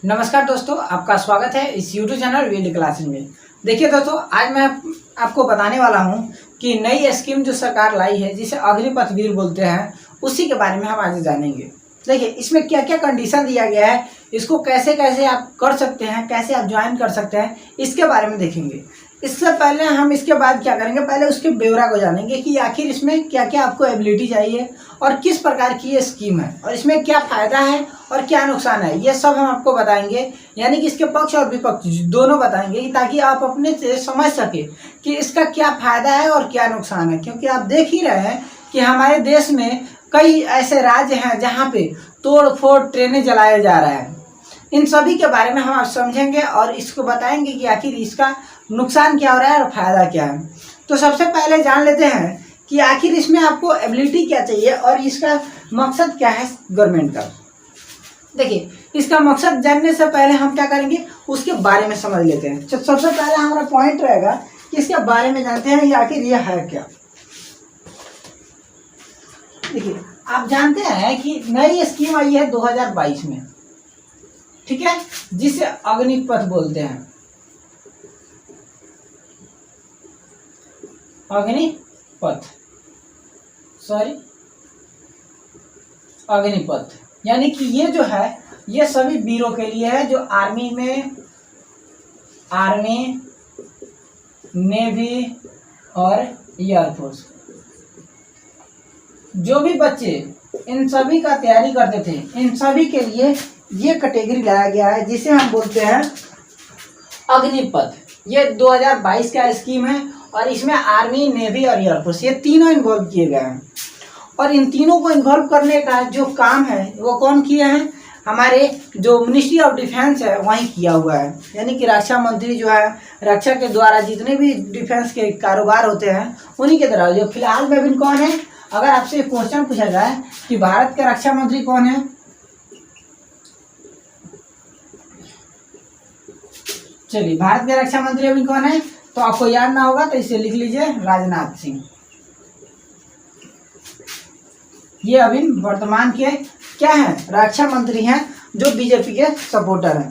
नमस्कार दोस्तों, आपका स्वागत है इस YouTube चैनल वीडियो क्लासेस में। देखिए दोस्तों, आज मैं आपको बताने वाला हूं कि नई स्कीम जो सरकार लाई है जिसे अग्निपथ वीर बोलते हैं, उसी के बारे में हम आज जानेंगे। देखिए, इसमें क्या क्या कंडीशन दिया गया है, इसको कैसे कैसे आप कर सकते हैं, कैसे आप ज्वाइन कर सकते हैं, इसके बारे में देखेंगे। इससे पहले हम इसके बाद क्या करेंगे, पहले उसके ब्यौरा को जानेंगे कि आखिर इसमें क्या क्या आपको एबिलिटी चाहिए और किस प्रकार की ये स्कीम है और इसमें क्या फ़ायदा है और क्या नुकसान है, ये सब हम आपको बताएंगे। यानी कि इसके पक्ष और विपक्ष दोनों बताएंगे ताकि आप अपने से समझ सके कि इसका क्या फ़ायदा है और क्या नुकसान है। क्योंकि आप देख ही रहे हैं कि हमारे देश में कई ऐसे राज्य हैं जहाँ पे तोड़ फोड़ ट्रेनें जलाया जा रहा है। इन सभी के बारे में हम आप समझेंगे और इसको बताएंगे कि आखिर इसका नुकसान क्या हो रहा है और फायदा क्या है। तो सबसे पहले जान लेते हैं कि आखिर इसमें आपको एबिलिटी क्या चाहिए और इसका मकसद क्या है गवर्नमेंट का। देखिए, इसका मकसद जानने से पहले हम क्या करेंगे, उसके बारे में समझ लेते हैं। सबसे पहले हमारा पॉइंट रहेगा कि इसके बारे में जानते हैं आखिर यह है क्या। देखिए, आप जानते हैं कि नई स्कीम आई है 2022 में, ठीक है, जिसे अग्निपथ बोलते हैं। अग्निपथ यानी कि ये जो है ये सभी वीरों के लिए है जो आर्मी, नेवी और एयरफोर्स, जो भी बच्चे इन सभी का तैयारी करते थे, इन सभी के लिए ये कैटेगरी लाया गया है जिसे हम बोलते हैं अग्निपथ। ये 2022 का स्कीम है और इसमें आर्मी, नेवी और एयरफोर्स ये तीनों इन्वॉल्व किए गए हैं। और इन तीनों को इन्वॉल्व करने का जो काम है वो कौन किए हैं, हमारे जो मिनिस्ट्री ऑफ डिफेंस है वहीं किया हुआ है। यानी कि रक्षा मंत्री जो है, रक्षा के द्वारा जितने भी डिफेंस के कारोबार होते हैं उन्हीं के द्वारा। जो फिलहाल में भी कौन है, अगर आपसे क्वेश्चन पूछा जाए कि भारत के रक्षा मंत्री कौन है, चलिए भारत के रक्षा मंत्री अभी कौन है, तो आपको याद ना होगा तो इसे लिख लीजिए, राजनाथ सिंह। ये अभी वर्तमान के क्या है, रक्षा मंत्री हैं जो बीजेपी के सपोर्टर हैं।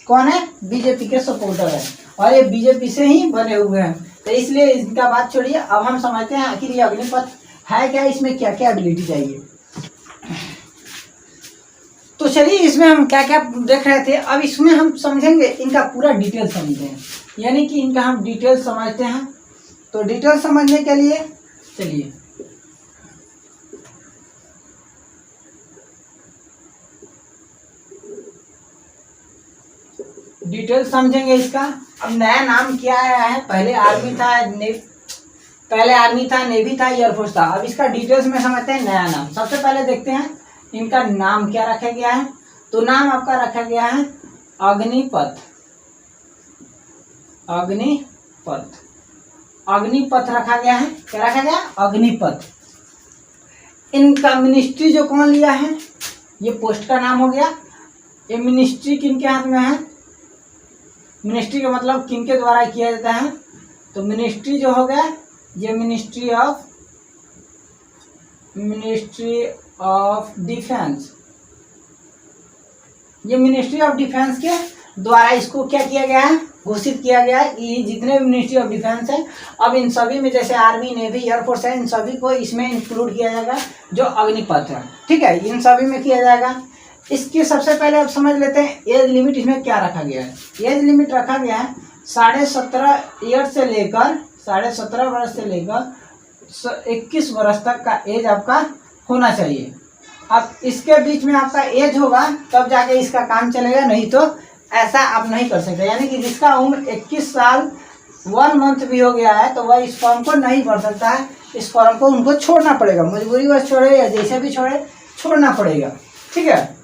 कौन है, बीजेपी के सपोर्टर है और ये बीजेपी से ही बने हुए हैं। तो इसलिए इनका बात छोड़िए, अब हम समझते हैं आखिर ये अग्निपथ है क्या, इसमें क्या क्या एबिलिटी चाहिए। तो चलिए, इसमें हम क्या क्या देख रहे थे, अब इसमें हम समझेंगे, इनका पूरा डिटेल समझते हैं। यानी कि इनका हम डिटेल समझते हैं। तो डिटेल समझने के लिए चलिए डिटेल समझेंगे इसका। अब नया नाम क्या आया है, पहले आर्मी था, नेवी था, एयरफोर्स था। अब इसका डिटेल्स में समझते हैं नया नाम। सबसे पहले देखते हैं इनका नाम क्या रखा गया है। तो नाम आपका रखा गया है अग्निपथ रखा गया है। क्या रखा गया, अग्निपथ। इनका मिनिस्ट्री जो कौन लिया है, ये पोस्ट का नाम हो गया। ये मिनिस्ट्री किनके हाथ में है, मिनिस्ट्री का मतलब किनके द्वारा किया जाता है, तो मिनिस्ट्री जो हो गया ये मिनिस्ट्री ऑफ डिफेंस। ये मिनिस्ट्री ऑफ डिफेंस के द्वारा इसको क्या किया गया है, घोषित किया गया है कि जितने भी मिनिस्ट्री ऑफ डिफेंस है, अब इन सभी में जैसे आर्मी, नेवी, एयरफोर्स है, इन सभी को इसमें इंक्लूड किया जाएगा जो अग्निपथ है। ठीक है, इन सभी में किया जाएगा। इसके सबसे पहले आप समझ लेते हैं एज लिमिट इसमें क्या रखा गया है। एज लिमिट रखा गया है 17.5 वर्ष से लेकर 21 वर्ष तक का एज आपका होना चाहिए। अब इसके बीच में आपका एज होगा तब जाके इसका काम चलेगा, नहीं तो ऐसा आप नहीं कर सकते। यानी कि जिसका उम्र 21 साल 1 मंथ भी हो गया है तो वह इस फॉर्म को नहीं भर सकता है। इस फॉर्म को उनको छोड़ना पड़ेगा, मजबूरी वह छोड़े या जैसे भी छोड़े, छोड़ना पड़ेगा। ठीक है,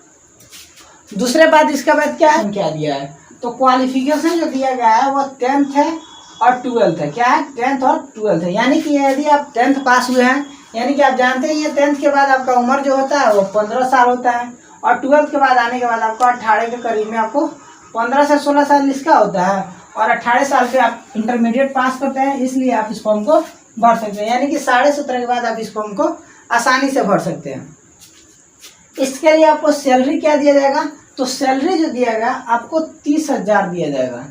दूसरे बात इसके बाद क्या है, क्या दिया है, तो क्वालिफिकेशन जो दिया गया है वो 10th है और 12th है। क्या है, 10th और 12th है। यानी कि यदि आप 10th पास हुए हैं, यानी कि आप जानते हैं ये 10th के बाद आपका उम्र जो होता है वो 15 साल होता है और 12th के बाद आने के बाद आपको 18 के करीब में आपको 15 से 16 साल इसका होता है और 18 साल पे आप इंटरमीडिएट पास करते हैं। इसलिए आप इस फॉर्म को भर सकते हैं। यानी कि 17.5 के बाद आप इस फॉर्म को आसानी से भर सकते हैं। इसके लिए आपको सैलरी क्या दिया जाएगा, तो सैलरी जो दिया गया आपको 30,000 दिया जाएगा।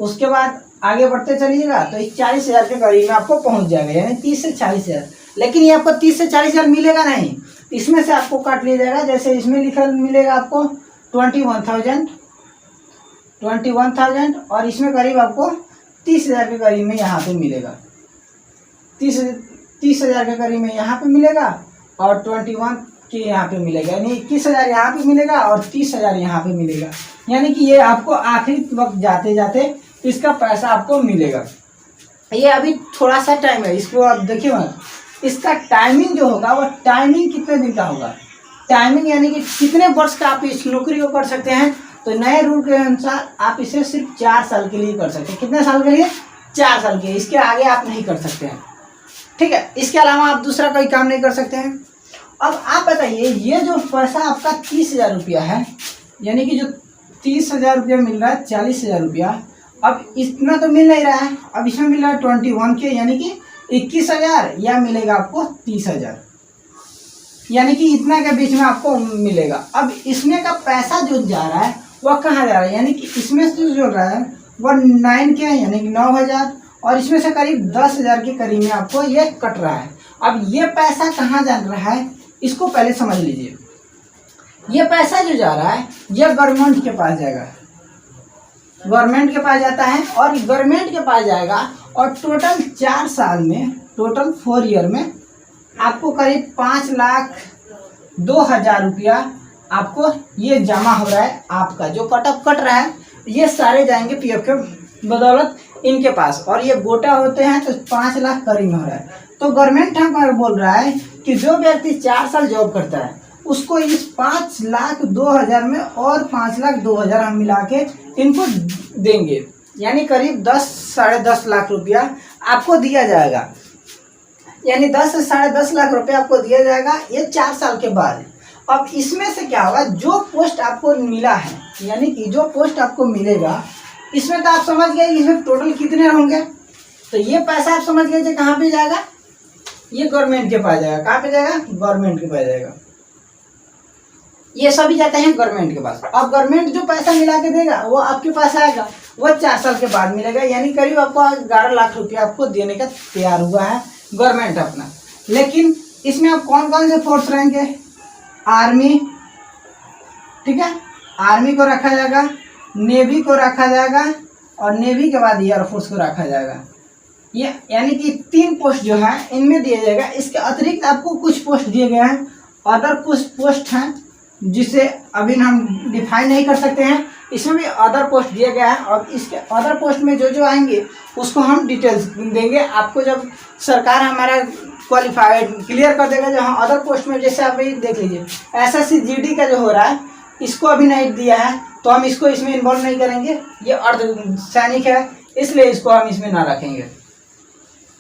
उसके बाद आगे बढ़ते चलिएगा तो 40,000 के करीब में आपको पहुंच जाएगा, यानी 30 से 40,000। लेकिन ये आपको 30 से 40,000 मिलेगा नहीं, इसमें से आपको काट लिया जाएगा। जैसे इसमें लिखा मिलेगा आपको 21,000 और इसमें करीब आपको 30,000 के करीब में यहाँ पे मिलेगा। 30,000 के करीब में यहाँ पे मिलेगा और 21 के यहाँ पे मिलेगा, यानी 21,000 यहाँ पे मिलेगा और 30,000 यहाँ पे मिलेगा। यानी कि ये आपको आखिरी वक्त जाते जाते इसका पैसा आपको मिलेगा। ये अभी थोड़ा सा टाइम है, इसको आप देखिए मत। इसका टाइमिंग जो होगा वो टाइमिंग कितने दिन का होगा, टाइमिंग यानी कि कितने वर्ष का आप इस नौकरी को कर सकते हैं। तो नए रूल के अनुसार आप इसे सिर्फ 4 साल के लिए कर सकते हैं। कितने साल के लिए? 4 साल के, इसके आगे आप नहीं कर सकते हैं, ठीक है। इसके अलावा आप दूसरा कोई काम नहीं कर सकते हैं। अब आप बताइए, ये जो पैसा आपका 30,000 रुपया है, यानी कि जो 30,000 रुपया मिल रहा है, 40,000 रुपया, अब इतना तो मिल नहीं रहा है। अब इसमें मिल रहा है 21 के, यानी कि 21,000, या मिलेगा आपको 30,000, यानी कि इतना के बीच में आपको मिलेगा। अब इसमें का पैसा जो जा रहा है वह कहाँ जा रहा है, यानी कि इसमें से जो रहा है वह 9 के, यानी कि 9,000, और इसमें से करीब 10,000 के करीब में आपको ये कट रहा है। अब ये पैसा कहाँ जा रहा है, इसको पहले समझ लीजिए। ये पैसा जो जा रहा है ये गवर्नमेंट के पास जाएगा, गवर्नमेंट के पास जाता है, और गवर्नमेंट के पास जाएगा, और टोटल 4 साल में, टोटल 4 ईयर में आपको करीब 5,02,000 रुपया आपको ये जमा हो रहा है। आपका जो कट रहा है ये सारे जाएंगे पीएफ के बदौलत इनके पास, और ये गोटा होते हैं तो 5 लाख करीब हो रहा है। तो गवर्नमेंट हमारा बोल रहा है कि जो व्यक्ति 4 साल जॉब करता है उसको इस 5,02,000 में और 5,02,000 हम मिला के इनको देंगे, यानी करीब 10 साढ़े 10 लाख रुपया आपको दिया जाएगा। यानी 10 से साढ़े 10 लाख रुपया आपको दिया जाएगा ये 4 साल के बाद। अब इसमें से क्या होगा, जो पोस्ट आपको मिला है, यानी कि जो पोस्ट आपको मिलेगा, इसमें तो आप समझ गए इसमें टोटल कितने होंगे। तो ये पैसा आप समझ गए कहाँ पे जाएगा, ये गवर्नमेंट के पास जाएगा। कहाँ पे जाएगा? गवर्नमेंट के पास जाएगा। ये सभी जाते हैं गवर्नमेंट के पास। अब गवर्नमेंट जो पैसा मिला के देगा वो आपके पास आएगा, वो 4 साल के बाद मिलेगा, यानी करीब आपको 11 लाख रुपया आपको देने का तैयार हुआ है गवर्नमेंट अपना। लेकिन इसमें आप कौन कौन से फोर्स रहेंगे? आर्मी, ठीक है, आर्मी को रखा जाएगा, नेवी को रखा जाएगा, और नेवी के बाद एयरफोर्स को रखा जाएगा। ये यानी कि 3 पोस्ट जो है इनमें दिया जाएगा। इसके अतिरिक्त आपको कुछ पोस्ट दिए गए हैं, अदर कुछ पोस्ट हैं जिसे अभी हम डिफाइन नहीं कर सकते हैं। इसमें भी अदर पोस्ट दिया गया है, और इसके अदर पोस्ट में जो जो आएंगे उसको हम डिटेल्स देंगे आपको जब सरकार हमारा क्वालिफाइड क्लियर कर देगा। जो हाँ अदर पोस्ट में, जैसे आप ये देख लीजिए SSC GD का जो हो रहा है इसको अभी नहीं दिया है, तो हम इसको इसमें इन्वॉल्व नहीं करेंगे। ये अर्ध सैनिक है इसलिए इसको हम इसमें ना रखेंगे।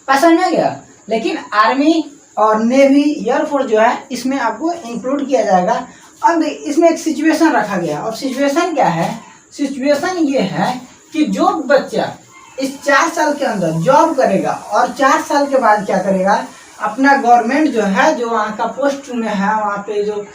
पसंद नहीं गया। लेकिन आर्मी और नेवी एयरफोर्स जो है इसमें आपको इंक्लूड किया जाएगा। अब इसमें एक सिचुएशन रखा गया। अब सिचुएशन क्या है? सिचुएशन ये है कि जो बच्चा इस 4 साल के अंदर जॉब करेगा और 4 साल के बाद क्या करेगा, अपना गवर्नमेंट जो है, जो वहाँ का पोस्ट में है, वहाँ पे जो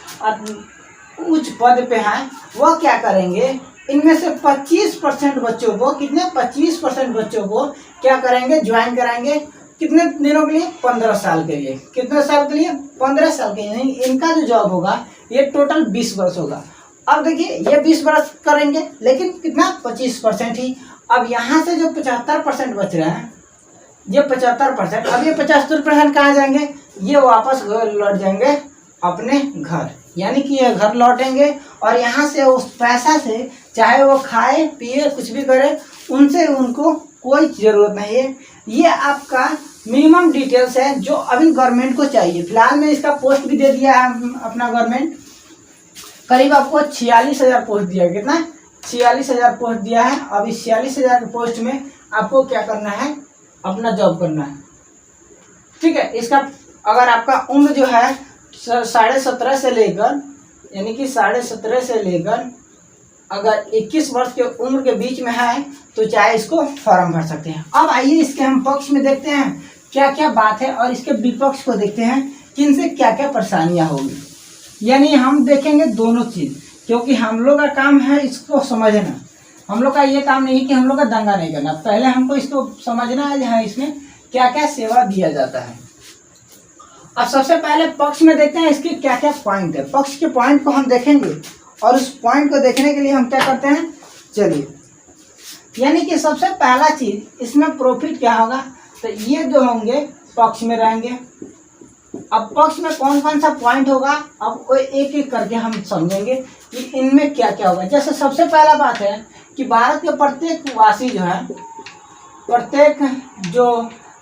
उच्च पद पे है, वो क्या करेंगे, इनमें से 25% बच्चों को, कितने 25% बच्चों को क्या करेंगे, ज्वाइन कराएंगे। कितने दिनों के लिए? 15 साल के लिए। कितने साल के लिए? 15 साल के लिए। इनका जो जॉब होगा ये टोटल 20 वर्ष होगा। अब देखिए ये 20 वर्ष करेंगे, लेकिन कितना? 25% ही। अब यहाँ से जो 75% बच रहे हैं, ये 75%, अब ये 75% कहाँ जाएंगे? ये वापस लौट जाएंगे अपने घर, यानी कि ये घर लौटेंगे, और यहाँ से उस पैसा से चाहे वो खाए पिए कुछ भी करे, उनसे उनको कोई ज़रूरत नहीं है। ये आपका मिनिमम डिटेल्स है जो अभी गवर्नमेंट को चाहिए। फिलहाल में इसका पोस्ट भी दे दिया है अपना गवर्नमेंट, करीब आपको 46,000 पोस्ट दिया। कितना? 46,000 पोस्ट दिया है। अब इस 46,000 के पोस्ट में आपको क्या करना है? अपना जॉब करना है, ठीक है। इसका अगर आपका उम्र जो है 17.5 से लेकर, यानी कि 17.5 से लेकर अगर 21 वर्ष के उम्र के बीच में है तो चाहे इसको फॉर्म भर सकते हैं। अब आइए इसके हम पक्ष में देखते हैं क्या क्या बात है, और इसके विपक्ष को देखते हैं कि इनसे क्या क्या परेशानियां होगी। यानी हम देखेंगे दोनों चीज़ क्योंकि हम लोग का काम है इसको समझना। हम लोग का ये काम नहीं कि हम लोग का दंगा नहीं करना, पहले हमको इसको समझना है जहाँ इसमें क्या क्या सेवा दिया जाता है। अब सबसे पहले पक्ष में देखते हैं इसके क्या क्या पॉइंट है। पक्ष के पॉइंट को हम देखेंगे और उस पॉइंट को देखने के लिए हम क्या करते हैं, चलिए, यानी कि सबसे पहला चीज इसमें प्रॉफिट क्या होगा, तो ये जो होंगे पक्ष में रहेंगे। अब पक्ष में कौन कौन सा पॉइंट होगा, अब कोई एक एक करके हम समझेंगे कि इनमें क्या क्या होगा। जैसे सबसे पहला बात है कि भारत के प्रत्येक वासी जो है, प्रत्येक जो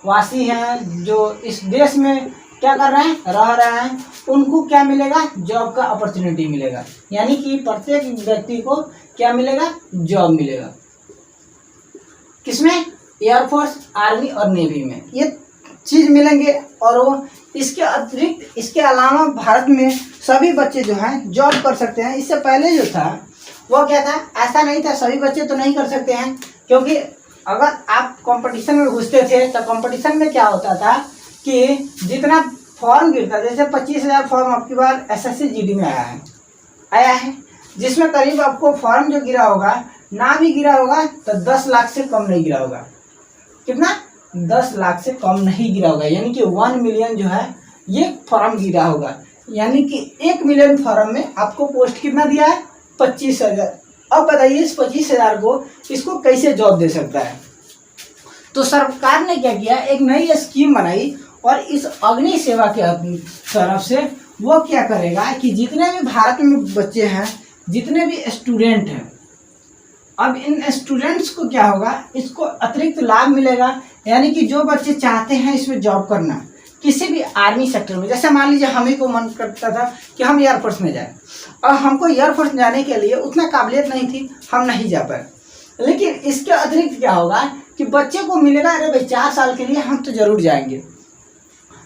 वासी हैं जो इस देश में क्या कर रहे हैं, रह रहे हैं, उनको क्या मिलेगा, जॉब का अपॉर्चुनिटी मिलेगा। यानी कि प्रत्येक व्यक्ति को क्या मिलेगा, जॉब मिलेगा। किसमें, एयरफोर्स, आर्मी और नेवी में ये चीज़ मिलेंगे। और वो इसके अतिरिक्त, इसके अलावा भारत में सभी बच्चे जो हैं जॉब कर सकते हैं। इससे पहले जो था वो क्या था, ऐसा नहीं था, सभी बच्चे तो नहीं कर सकते हैं, क्योंकि अगर आप कंपटीशन में घुसते थे तो कंपटीशन में क्या होता था कि जितना फॉर्म गिरता, जैसे 25,000 फॉर्म आपकी बार SSC GD में आया है, जिसमें करीब आपको फॉर्म जो गिरा होगा, ना भी गिरा होगा तो 10 लाख से कम नहीं गिरा होगा। कितना, 10 लाख से कम नहीं गिरा होगा, यानी कि 1 मिलियन जो है ये फॉर्म गिरा होगा। यानी कि 1 मिलियन फॉर्म में आपको पोस्ट कितना दिया है, 25,000। अब बताइए इस 25,000 को इसको कैसे जॉब दे सकता है। तो सरकार ने क्या किया, एक नई स्कीम बनाई और इस अग्नि सेवा के तरफ से वो क्या करेगा कि जितने भी भारत में बच्चे हैं, जितने भी स्टूडेंट हैं, अब इन स्टूडेंट्स को क्या होगा, इसको अतिरिक्त लाभ मिलेगा। यानी कि जो बच्चे चाहते हैं इसमें जॉब करना, किसी भी आर्मी सेक्टर में, जैसे मान लीजिए हम ही को मन करता था कि हम एयरफोर्स में जाएं, और हमको एयरफोर्स जाने के लिए उतना काबिलियत नहीं थी, हम नहीं जा पाए। लेकिन इसके अतिरिक्त क्या होगा कि बच्चे को मिलेगा, अरे भाई 4 साल के लिए हम तो जरूर जाएंगे।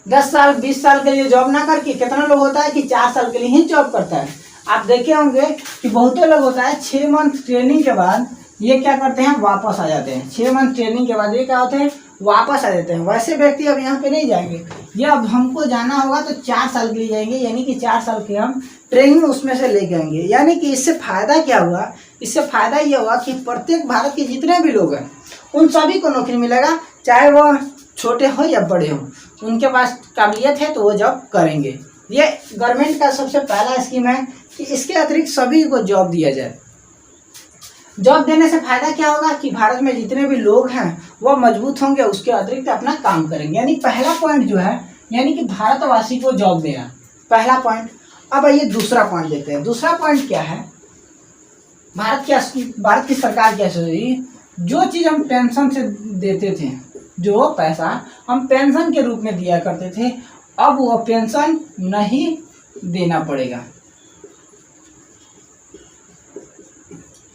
10 साल 20 साल के लिए जॉब ना करके कितना लोग होता है कि 4 साल के लिए ही जॉब करता है। आप देखे होंगे कि बहुत लोग होता है 6 मंथ ट्रेनिंग के बाद ये क्या करते हैं, वापस आ जाते हैं। 6 मंथ ट्रेनिंग के बाद ये क्या होते हैं, वापस आ जाते हैं। वैसे व्यक्ति अब यहाँ पे नहीं जाएंगे, ये अब हमको जाना होगा तो 4 साल के लिए जाएंगे, यानी कि 4 साल के हम ट्रेनिंग उसमें से लेके आएंगे। यानी कि इससे फायदा क्या हुआ, इससे फायदा ये हुआ कि प्रत्येक भारत के जितने भी लोग हैं उन सभी को नौकरी मिलेगा, चाहे वो छोटे हो या बड़े हो, उनके पास काबिलियत है तो वो जॉब करेंगे। ये गवर्नमेंट का सबसे पहला स्कीम है कि इसके अतिरिक्त सभी को जॉब दिया जाए। जॉब देने से फायदा क्या होगा कि भारत में जितने भी लोग हैं वो मजबूत होंगे, उसके अतिरिक्त अपना काम करेंगे। यानी पहला पॉइंट जो है, यानी कि भारतवासी को जॉब देना, पहला पॉइंट। अब आइए दूसरा पॉइंट देखते हैं। दूसरा पॉइंट क्या है, भारत की सरकार क्या सोची, जो चीज़ हम पेंशन से देते थे, जो पैसा हम पेंशन के रूप में दिया करते थे, अब वो पेंशन नहीं देना पड़ेगा।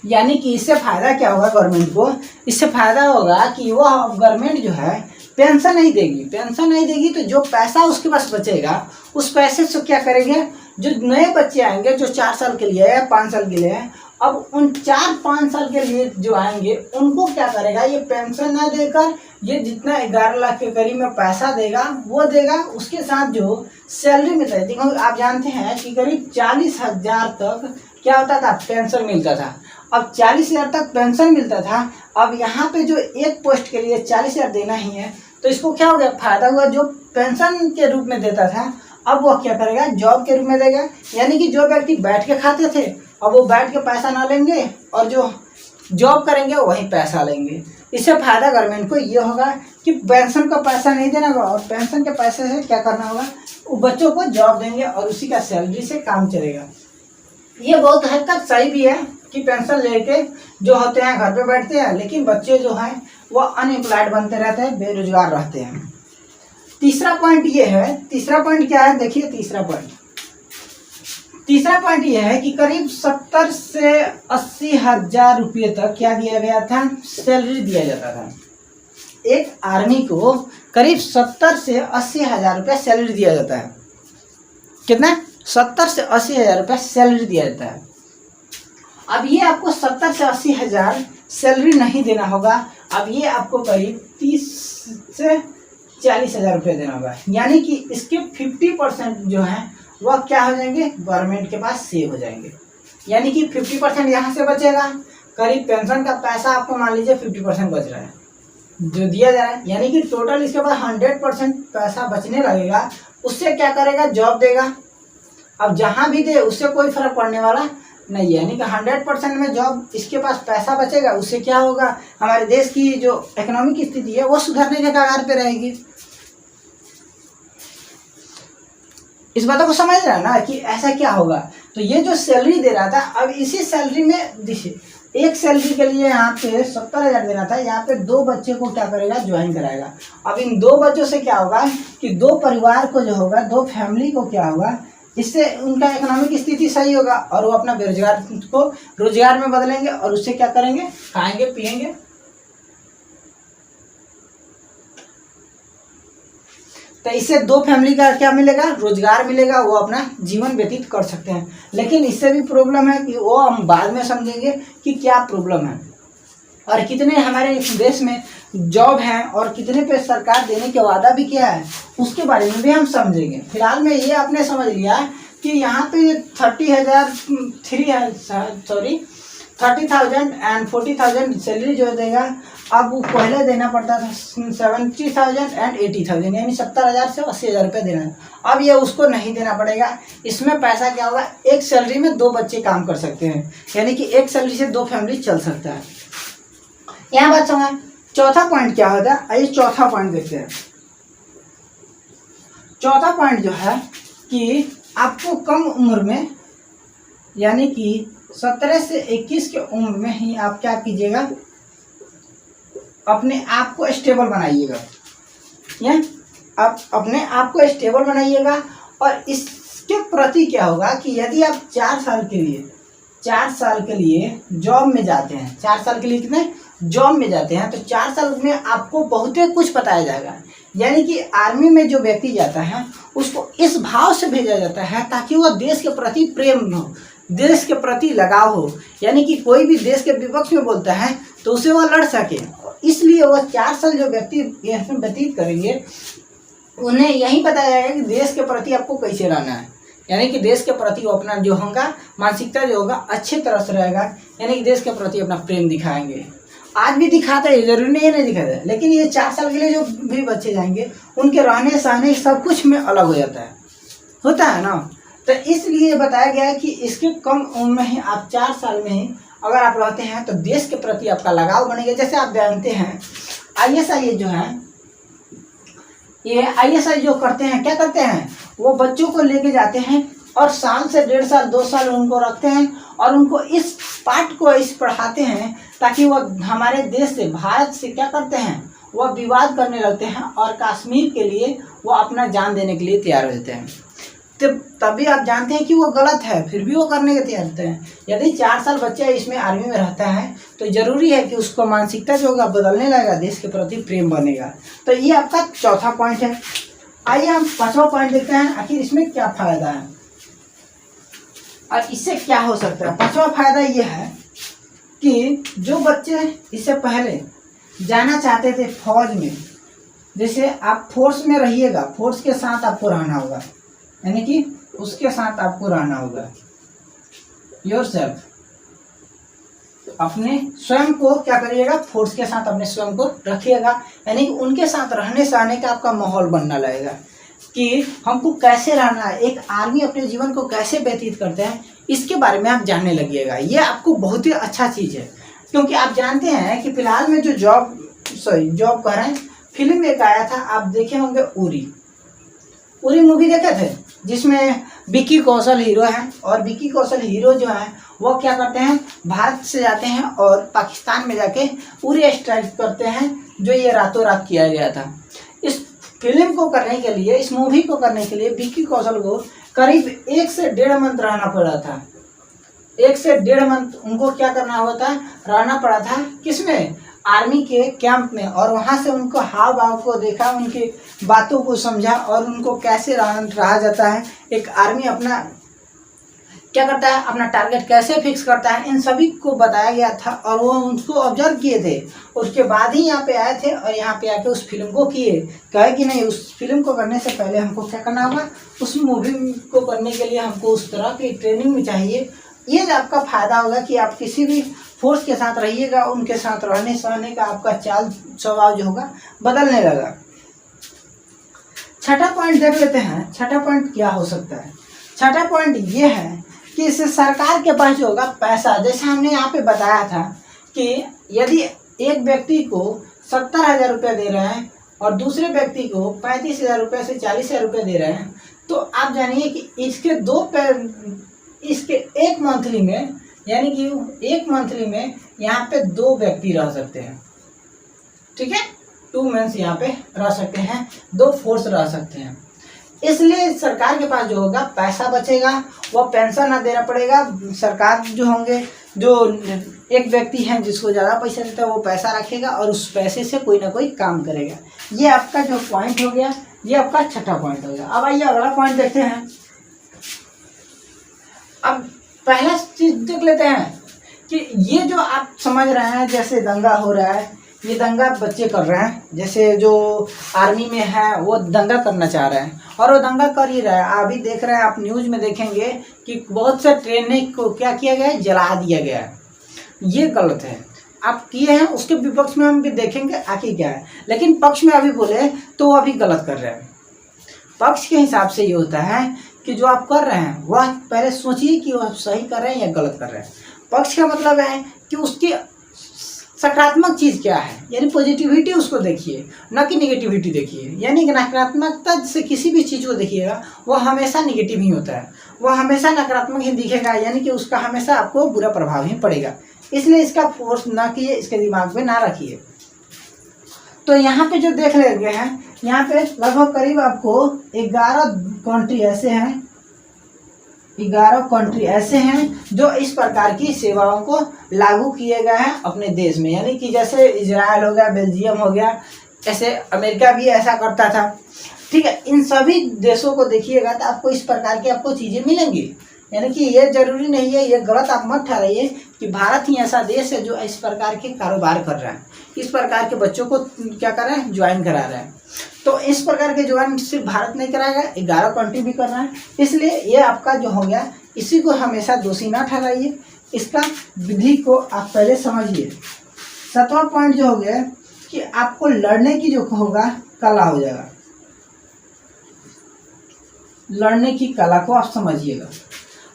यानी कि इससे फायदा क्या होगा गवर्नमेंट को, इससे फायदा होगा कि वो गवर्नमेंट जो है पेंशन नहीं देगी। पेंशन नहीं देगी तो जो पैसा उसके पास बचेगा, उस पैसे से क्या करेंगे, जो नए बच्चे आएंगे जो 4 साल के लिए है, 5 साल के लिए है, अब उन 4-5 साल के लिए जो आएंगे उनको क्या करेगा, ये पेंशन ना देकर ये जितना 11 लाख के करीब में पैसा देगा वो देगा। उसके साथ जो सैलरी मिलता है, देखो आप जानते हैं कि करीब 40,000 तक क्या होता था, पेंशन मिलता था। अब 40,000 तक पेंशन मिलता था, अब यहाँ पे जो एक पोस्ट के लिए 40,000 देना ही है, तो इसको क्या हो गया, फायदा हुआ। जो पेंशन के रूप में देता था अब वो क्या करेगा, जॉब के रूप में देगा। यानी कि जो व्यक्ति बैठ के खाते थे अब वो बैठ के पैसा ना लेंगे, और जो जॉब करेंगे वही पैसा लेंगे। इससे फायदा गवर्नमेंट को ये होगा कि पेंशन का पैसा नहीं देना होगा, और पेंशन के पैसे से क्या करना होगा, वो बच्चों को जॉब देंगे और उसी का सैलरी से काम चलेगा। ये बहुत हद तक सही भी है कि पेंशन लेके जो होते हैं घर पे बैठते हैं, लेकिन बच्चे जो हैं वो अनएम्प्लॉयड बनते रहते हैं, बेरोजगार रहते हैं। तीसरा पॉइंट ये है, तीसरा पॉइंट क्या है, देखिए तीसरा पॉइंट ये है कि करीब 70 से 80 हजार रुपये तक क्या दिया गया था, सैलरी दिया जाता था। एक आर्मी को करीब 70 से 80 हजार रुपये सैलरी दिया जाता है। कितना, 70 से 80 हजार रुपये सैलरी दिया जाता है। अब ये आपको 70 से 80 हजार सैलरी नहीं देना होगा, अब ये आपको करीब 30 से 40 हजार रुपये देना होगा। यानी कि इसके 50% जो है वह क्या हो जाएंगे, गवर्नमेंट के पास सेव हो जाएंगे। यानी कि 50% यहाँ से बचेगा। करीब पेंशन का पैसा आपको मान लीजिए 50% बच रहा है जो दिया जा रहा है, यानी कि टोटल इसके बाद 100% पैसा बचने लगेगा। उससे क्या करेगा, जॉब देगा। अब जहाँ भी दे उससे कोई फर्क पड़ने वाला नहीं है, यानी कि 100% में जॉब इसके पास पैसा बचेगा। उससे क्या होगा, हमारे देश की जो इकोनॉमिक स्थिति है वो सुधरने के कगार पे रहेगी। इस बातों को समझ रहा है ना कि ऐसा क्या होगा। तो ये जो सैलरी दे रहा था, अब इसी सैलरी में देखिए एक सैलरी के लिए यहाँ पे 70,000 देना था, यहाँ पे 2 बच्चे को क्या करेगा, ज्वाइन कराएगा। अब इन 2 बच्चों से क्या होगा कि 2 परिवार को जो होगा, 2 फैमिली को क्या होगा, इससे उनका इकोनॉमिक स्थिति सही होगा और वो अपना बेरोजगार को रोजगार में बदलेंगे और उससे क्या करेंगे, खाएंगे पिएंगे। तो इससे 2 फैमिली का क्या मिलेगा, रोजगार मिलेगा, वो अपना जीवन व्यतीत कर सकते हैं। लेकिन इससे भी प्रॉब्लम है कि वो हम बाद में समझेंगे कि क्या प्रॉब्लम है और कितने हमारे देश में जॉब हैं और कितने पे सरकार देने के वादा भी किया है, उसके बारे में भी हम समझेंगे। फिलहाल में ये आपने समझ लिया कि यहाँ पे 30,000 एंड 40,000 सैलरी जो देगा, अब वो पहले देना पड़ता था 70,000 एंड 80,000, यानी 70,000 से 80,000 रुपये देना है। अब ये उसको नहीं देना पड़ेगा। इसमें पैसा क्या होगा, एक सैलरी में 2 बच्चे काम कर सकते हैं, यानी कि एक सैलरी से 2 फैमिली चल सकता है। यहाँ बात समझ। चौथा पॉइंट क्या होता है, आइए चौथा पॉइंट देखते हैं। चौथा पॉइंट जो है कि आपको कम उम्र में, यानी कि 17 से 21 के उम्र में ही आप क्या कीजिएगा, अपने आप को स्टेबल बनाइएगा। या आप अपने आप को स्टेबल बनाइएगा। और इसके प्रति क्या होगा कि यदि आप 4 साल के लिए जॉब में जाते हैं, 4 साल के लिए कितने जॉब में जाते हैं, तो 4 साल में आपको बहुत कुछ बताया जाएगा। यानी कि आर्मी में जो व्यक्ति जाता है उसको इस भाव से भेजा जाता है ताकि वह देश के प्रति प्रेम हो, देश के प्रति लगाव हो। यानी कि कोई भी देश के विपक्ष में बोलता है तो उसे वह लड़ सके। इसलिए वह 4 साल जो व्यक्ति व्यतीत करेंगे उन्हें यही बताया जाएगा कि देश के प्रति आपको कैसे रहना है। यानी कि देश के प्रति वो अपना जो होगा मानसिकता जो होगा अच्छे तरह से रहेगा, यानी कि देश के प्रति अपना प्रेम दिखाएंगे। आज भी दिखाते हैं, जरूरी नहीं है नहीं दिखाते, लेकिन ये 4 साल के लिए जो भी बच्चे जाएंगे उनके रहने सहने सब कुछ में अलग हो जाता है ना। तो इसलिए बताया गया है कि इसके कम उम्र में ही आप 4 साल में ही अगर आप रहते हैं तो देश के प्रति आपका लगाव बनेगा। जैसे आप जानते हैं ISI जो है, ये ISI जो करते हैं, क्या करते हैं, वो बच्चों को लेके जाते हैं और साल से 1.5 साल 2 साल उनको रखते हैं और उनको इस पाठ को इस पढ़ाते हैं ताकि वह हमारे देश से, भारत से क्या करते हैं, वह विवाद करने लगते हैं और कश्मीर के लिए वो अपना जान देने के लिए तैयार हो जाते हैं। तो तभी आप जानते हैं कि वो गलत है, फिर भी वो करने के तैयार होते हैं। यदि 4 साल बच्चा इसमें आर्मी में रहता है तो जरूरी है कि उसको मानसिकता जो होगा बदलने लगेगा, देश के प्रति प्रेम बनेगा। तो ये आपका चौथा पॉइंट है। आइए हम 5वां पॉइंट देखते हैं, आखिर इसमें क्या फायदा है और इससे क्या हो सकता है। 5वां फायदा ये है कि जो बच्चे इससे पहले जाना चाहते थे फौज में, जैसे आप फोर्स में रहिएगा, फोर्स के साथ आपको रहना होगा, यानी कि उसके साथ आपको रहना होगा। योरसेल्फ, अपने स्वयं को क्या करिएगा, फोर्स के साथ अपने स्वयं को रखिएगा, यानी कि उनके साथ रहने सहने का आपका माहौल बनना लगेगा कि हमको कैसे रहना है, एक आर्मी अपने जीवन को कैसे व्यतीत करते हैं, इसके बारे में आप जानने लगिएगा। ये आपको बहुत ही अच्छा चीज़ है, क्योंकि आप जानते हैं कि फिलहाल में जो जॉब कर रहे हैं, फिल्म एक आया था, आप देखे होंगे उरी मूवी देखे थे, जिसमें विक्की कौशल हीरो है। और विक्की कौशल हीरो जो है वो क्या करते हैं, भारत से जाते हैं और पाकिस्तान में जाके उरी स्ट्राइक करते हैं, जो ये रातों रात किया गया था। इस फिल्म को करने के लिए, इस मूवी को करने के लिए विक्की कौशल को करीब 1 से 1.5 मंथ रहना पड़ा था। 1 से 1.5 मंथ उनको क्या करना हुआ था, रहना पड़ा था, किसमें, आर्मी के कैंप में। और वहाँ से उनको हाव भाव को देखा, उनकी बातों को समझा और उनको कैसे रहा जाता है, एक आर्मी अपना क्या करता है, अपना टारगेट कैसे फिक्स करता है, इन सभी को बताया गया था और वो उनको ऑब्जर्व किए थे। उसके बाद ही यहाँ पे आए थे और यहाँ पे आके उस फिल्म को किए। कहे कि नहीं, उस फिल्म को करने से पहले हमको क्या करना होगा, उस मूवी को करने के लिए हमको उस तरह की ट्रेनिंग भी चाहिए ये आपका फायदा होगा कि आप किसी भी फोर्स के साथ रहिएगा, उनके साथ रहने सहने का आपका चाल स्वभाव जो होगा बदलने लगा। छठा पॉइंट देख लेते हैं। छठा पॉइंट क्या हो सकता है? छठा पॉइंट ये है कि इससे सरकार के पास जो होगा पैसा, जैसे हमने यहाँ पे बताया था कि यदि एक व्यक्ति को 70,000 रुपये दे रहे हैं और दूसरे व्यक्ति को 35,000 रुपये से 40,000 रुपये दे रहे हैं, तो आप जानिए कि इसके एक मंथली में, यानी कि एक मंथली में यहाँ पे 2 व्यक्ति रह सकते हैं। ठीक है, 2 मेंस यहाँ पे रह सकते हैं, 2 फोर्स रह सकते हैं। इसलिए सरकार के पास जो होगा पैसा बचेगा, वो पेंशन ना देना पड़ेगा। सरकार जो होंगे, जो एक व्यक्ति है जिसको ज़्यादा पैसा देता है वो पैसा रखेगा और उस पैसे से कोई ना कोई काम करेगा। ये आपका जो पॉइंट हो गया, ये आपका छठा पॉइंट हो गया। अब आइए अगला पॉइंट देखते हैं। अब पहला चीज देख लेते हैं कि ये जो आप समझ रहे हैं, जैसे दंगा हो रहा है, ये दंगा बच्चे कर रहे हैं। जैसे जो आर्मी में है वो दंगा करना चाह रहे हैं और वो दंगा कर ही रहा है। अभी देख रहे हैं आप, न्यूज़ में देखेंगे कि बहुत से ट्रेनें को क्या किया गया है, जला दिया गया है। ये गलत है, आप किए हैं। उसके विपक्ष में हम भी देखेंगे आखिर क्या है, लेकिन पक्ष में अभी बोले तो वो अभी गलत कर रहे हैं। पक्ष के हिसाब से ये होता है कि जो आप कर रहे हैं वह पहले सोचिए कि वह सही कर रहे हैं या गलत कर रहे हैं। पक्ष का मतलब है कि उसकी सकारात्मक चीज़ क्या है, यानी पॉजिटिविटी उसको देखिए, न कि निगेटिविटी देखिए। यानी कि नकारात्मकता से किसी भी चीज़ को देखिएगा वो हमेशा निगेटिव ही होता है, वह हमेशा नकारात्मक ही दिखेगा, यानी कि उसका हमेशा आपको बुरा प्रभाव ही पड़ेगा। इसलिए इसका फोर्स ना कीजिए, इसके दिमाग में ना रखिए। तो यहाँ पे जो देख लेंगे हैं, यहाँ पे लगभग करीब आपको 11 कंट्री ऐसे हैं, 11 कंट्री ऐसे हैं जो इस प्रकार की सेवाओं को लागू किए गए हैं अपने देश में। यानी कि जैसे इजराइल हो गया, बेल्जियम हो गया, ऐसे अमेरिका भी ऐसा करता था। ठीक है, इन सभी देशों को देखिएगा तो आपको इस प्रकार की आपको चीज़ें मिलेंगी। यानी कि ये जरूरी नहीं है, ये गलत आप मत ठहराइए कि भारत ही ऐसा देश है जो इस प्रकार के कारोबार कर रहा है, इस प्रकार के बच्चों को क्या कर रहा है, ज्वाइन करा रहा है। तो इस प्रकार के ज्वाइन सिर्फ भारत नहीं कराएगा, 11 कंट्री भी कर रहा है। इसलिए ये आपका जो हो गया, इसी को हमेशा दोषी ना ठहराइए, इसका विधि को आप पहले समझिए। 7वां पॉइंट जो हो गया कि आपको लड़ने की जो होगा कला हो जाएगा। लड़ने की कला को आप समझिएगा।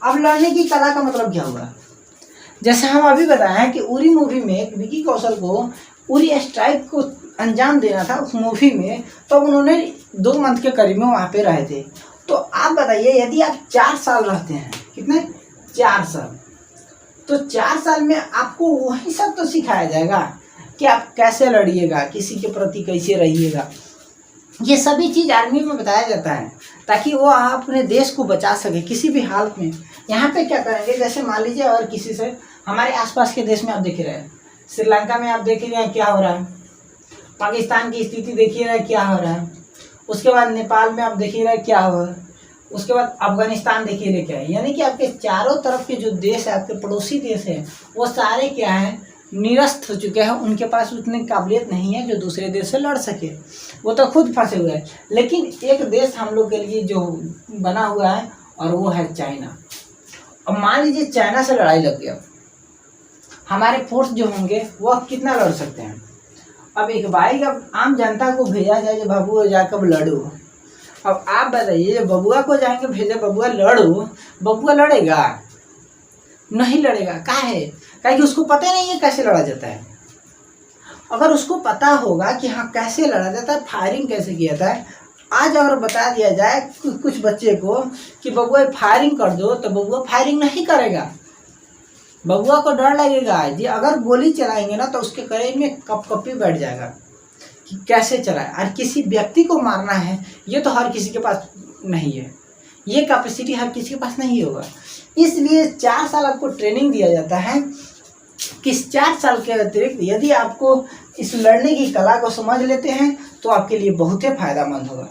अब लड़ने की कला का मतलब क्या हुआ? जैसे हम अभी बताए हैं कि उरी मूवी में विकी कौशल को उरी स्ट्राइक को अंजाम देना था उस मूवी में, तो उन्होंने 2 मंथ के करीब में वहाँ पे रहे थे। तो आप बताइए, यदि आप 4 साल रहते हैं, कितने, 4 साल, तो 4 साल में आपको वही सब तो सिखाया जाएगा कि आप कैसे लड़िएगा, किसी के प्रति कैसे रहिएगा। ये सभी चीज़ आर्मी में बताया जाता है ताकि वो अपने देश को बचा सके किसी भी हालत में। यहाँ पे क्या करेंगे, जैसे मान लीजिए अगर किसी से, हमारे आसपास के देश में आप देख रहे हैं, श्रीलंका में आप देख रहे हैं क्या हो रहा है, पाकिस्तान की स्थिति देखिए रहे क्या हो रहा है, उसके बाद नेपाल में आप देखिए रहे क्या हो रहा है, उसके बाद अफगानिस्तान देखिए रहे क्या है। यानी कि आपके चारों तरफ के जो देश है, आपके पड़ोसी देश है, वो सारे क्या हैं, निरस्त हो चुके हैं। उनके पास उतनी काबिलियत नहीं है जो दूसरे देश से लड़ सके, वो तो खुद फंसे हुए हैं। लेकिन एक देश हम लोग के लिए जो बना हुआ है और वो है चाइना। अब मान लीजिए चाइना से लड़ाई लग गया, हमारे फोर्स जो होंगे वो कितना लड़ सकते हैं। अब एक भाई, अब आम जनता को भेजा जाए जो बबुआ जाकर लड़ो। अब आप बताइए, बबुआ को जाएंगे भेजे, बबुआ लड़ो, बबुआ लड़ेगा? नहीं लड़ेगा। काहे? कि उसको पता नहीं है कैसे लड़ा जाता है। अगर उसको पता होगा कि हाँ कैसे लड़ा जाता है, फायरिंग कैसे किया जाता है, आज अगर बता दिया जाए कुछ बच्चे को कि बबुआ फायरिंग कर दो, तो बबुआ फायरिंग नहीं करेगा। बबुआ को डर लगेगा जी, अगर गोली चलाएंगे ना तो उसके कलेजे में कपकपी बैठ जाएगा कि कैसे चलाए। और किसी व्यक्ति को मारना है, ये तो हर किसी के पास नहीं है, ये कैपेसिटी हर किसी के पास नहीं होगा। इसलिए 4 साल आपको ट्रेनिंग दिया जाता है कि इस 4 साल के अतिरिक्त यदि आपको इस लड़ने की कला को समझ लेते हैं तो आपके लिए बहुत ही फायदेमंद होगा।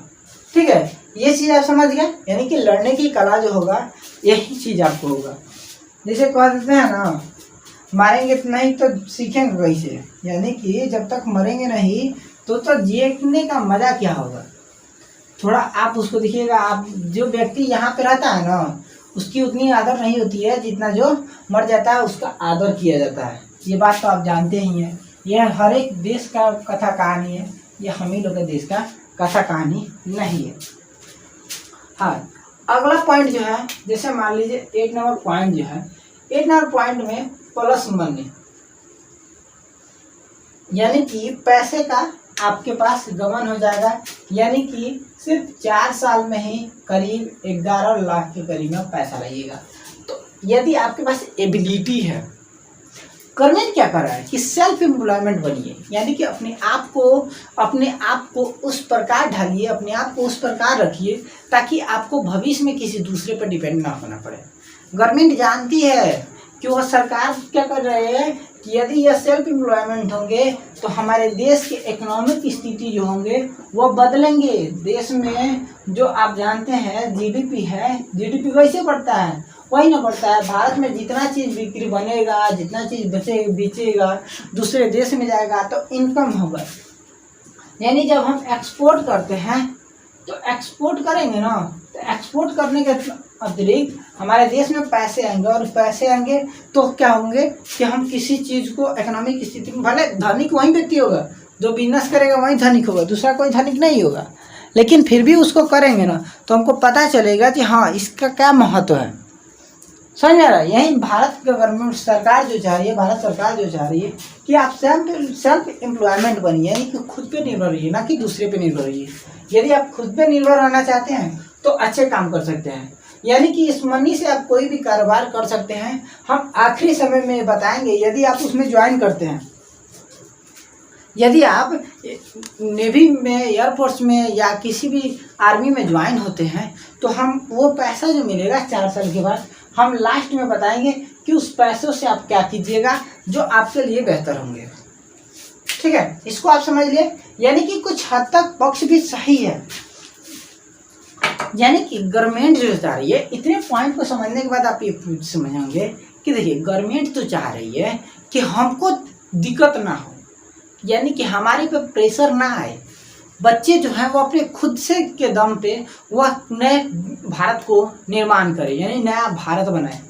ठीक है, ये चीज़ आप समझ गए। यानी कि लड़ने की कला जो होगा यही चीज़ आपको होगा। जैसे कह देते हैं ना, मारेंगे तो नहीं तो सीखेंगे कैसे। यानी कि जब तक मरेंगे नहीं तो जीने का मज़ा क्या होगा, थोड़ा आप उसको देखिएगा। आप जो व्यक्ति यहाँ पे रहता है ना, उसकी उतनी आदर नहीं होती है जितना जो मर जाता है उसका आदर किया जाता है। ये बात तो आप जानते ही हैं। यह हर एक देश का कथा कहानी है, यह हम ही लोग के देश का कथा कहानी नहीं है। हाँ, अगला पॉइंट जो है, जैसे मान लीजिए 8 नंबर पॉइंट जो है, 8 नंबर पॉइंट में प्लस मनी, यानी कि पैसे का आपके पास गमन हो जाएगा, यानी कि सिर्फ 4 साल में ही करीब 11 लाख के करीब में पैसा लाइएगा। तो यदि आपके पास एबिलिटी है, गवर्नमेंट क्या कर रहा है कि सेल्फ एम्प्लॉयमेंट बनिए, यानी कि अपने आप को उस प्रकार ढालिए, अपने आप को उस प्रकार रखिए ताकि आपको भविष्य में किसी दूसरे पर डिपेंड ना होना पड़े। गवर्नमेंट जानती है कि वह सरकार क्या कर रहे हैं कि यदि यह सेल्फ एम्प्लॉयमेंट होंगे तो हमारे देश के इकोनॉमिक स्थिति जो होंगे वो बदलेंगे। देश में जो आप जानते हैं जीडीपी है, जीडीपी वैसे बढ़ता है, वही ना बढ़ता है। भारत में जितना चीज़ बिक्री बनेगा, जितना चीज़ बेचेगा दूसरे देश में जाएगा तो इनकम होगा। यानी जब हम एक्सपोर्ट करते हैं तो एक्सपोर्ट करेंगे ना, तो एक्सपोर्ट करने के अतिरिक्त हमारे देश में पैसे आएंगे, और पैसे आएंगे तो क्या होंगे कि हम किसी चीज़ को इकोनॉमिक स्थिति में, भले धनिक वही व्यक्ति होगा जो बिजनेस करेगा वही धनिक होगा, दूसरा कोई धनिक नहीं होगा, लेकिन फिर भी उसको करेंगे ना तो हमको पता चलेगा कि हाँ इसका क्या महत्व है। समझ आ रहा है? यही भारत गवर्नमेंट सरकार जो चाह रही है, भारत सरकार जो चाह रही है कि आप सेल्फ एम्प्लॉयमेंट बनिए, यानी कि खुद पे निर्भर रहिए, ना कि दूसरे पे निर्भर रहिए। यदि आप खुद पे निर्भर रहना चाहते हैं तो अच्छे काम कर सकते हैं, यानी कि इस मनी से आप कोई भी कारोबार कर सकते हैं। हम आखिरी समय में बताएंगे, यदि आप उसमें ज्वाइन करते हैं, यदि आप नेवी में, एयरफोर्स में या किसी भी आर्मी में ज्वाइन होते हैं तो हम वो पैसा जो मिलेगा 4 साल के बाद, हम लास्ट में बताएंगे कि उस पैसों से आप क्या कीजिएगा जो आपके लिए बेहतर होंगे। ठीक है, इसको आप समझ लिए। यानी कि कुछ हद तक पक्ष भी सही है, यानी कि गवर्नमेंट जो चाह रही है, इतने पॉइंट को समझने के बाद आप ये समझेंगे कि देखिए गवर्नमेंट तो चाह रही है कि हमको दिक्कत ना हो, यानी कि हमारे पे प्रेशर ना आए। बच्चे जो हैं वो अपने खुद से के दम पे वह नए भारत को निर्माण करें, यानी नया भारत बनाए।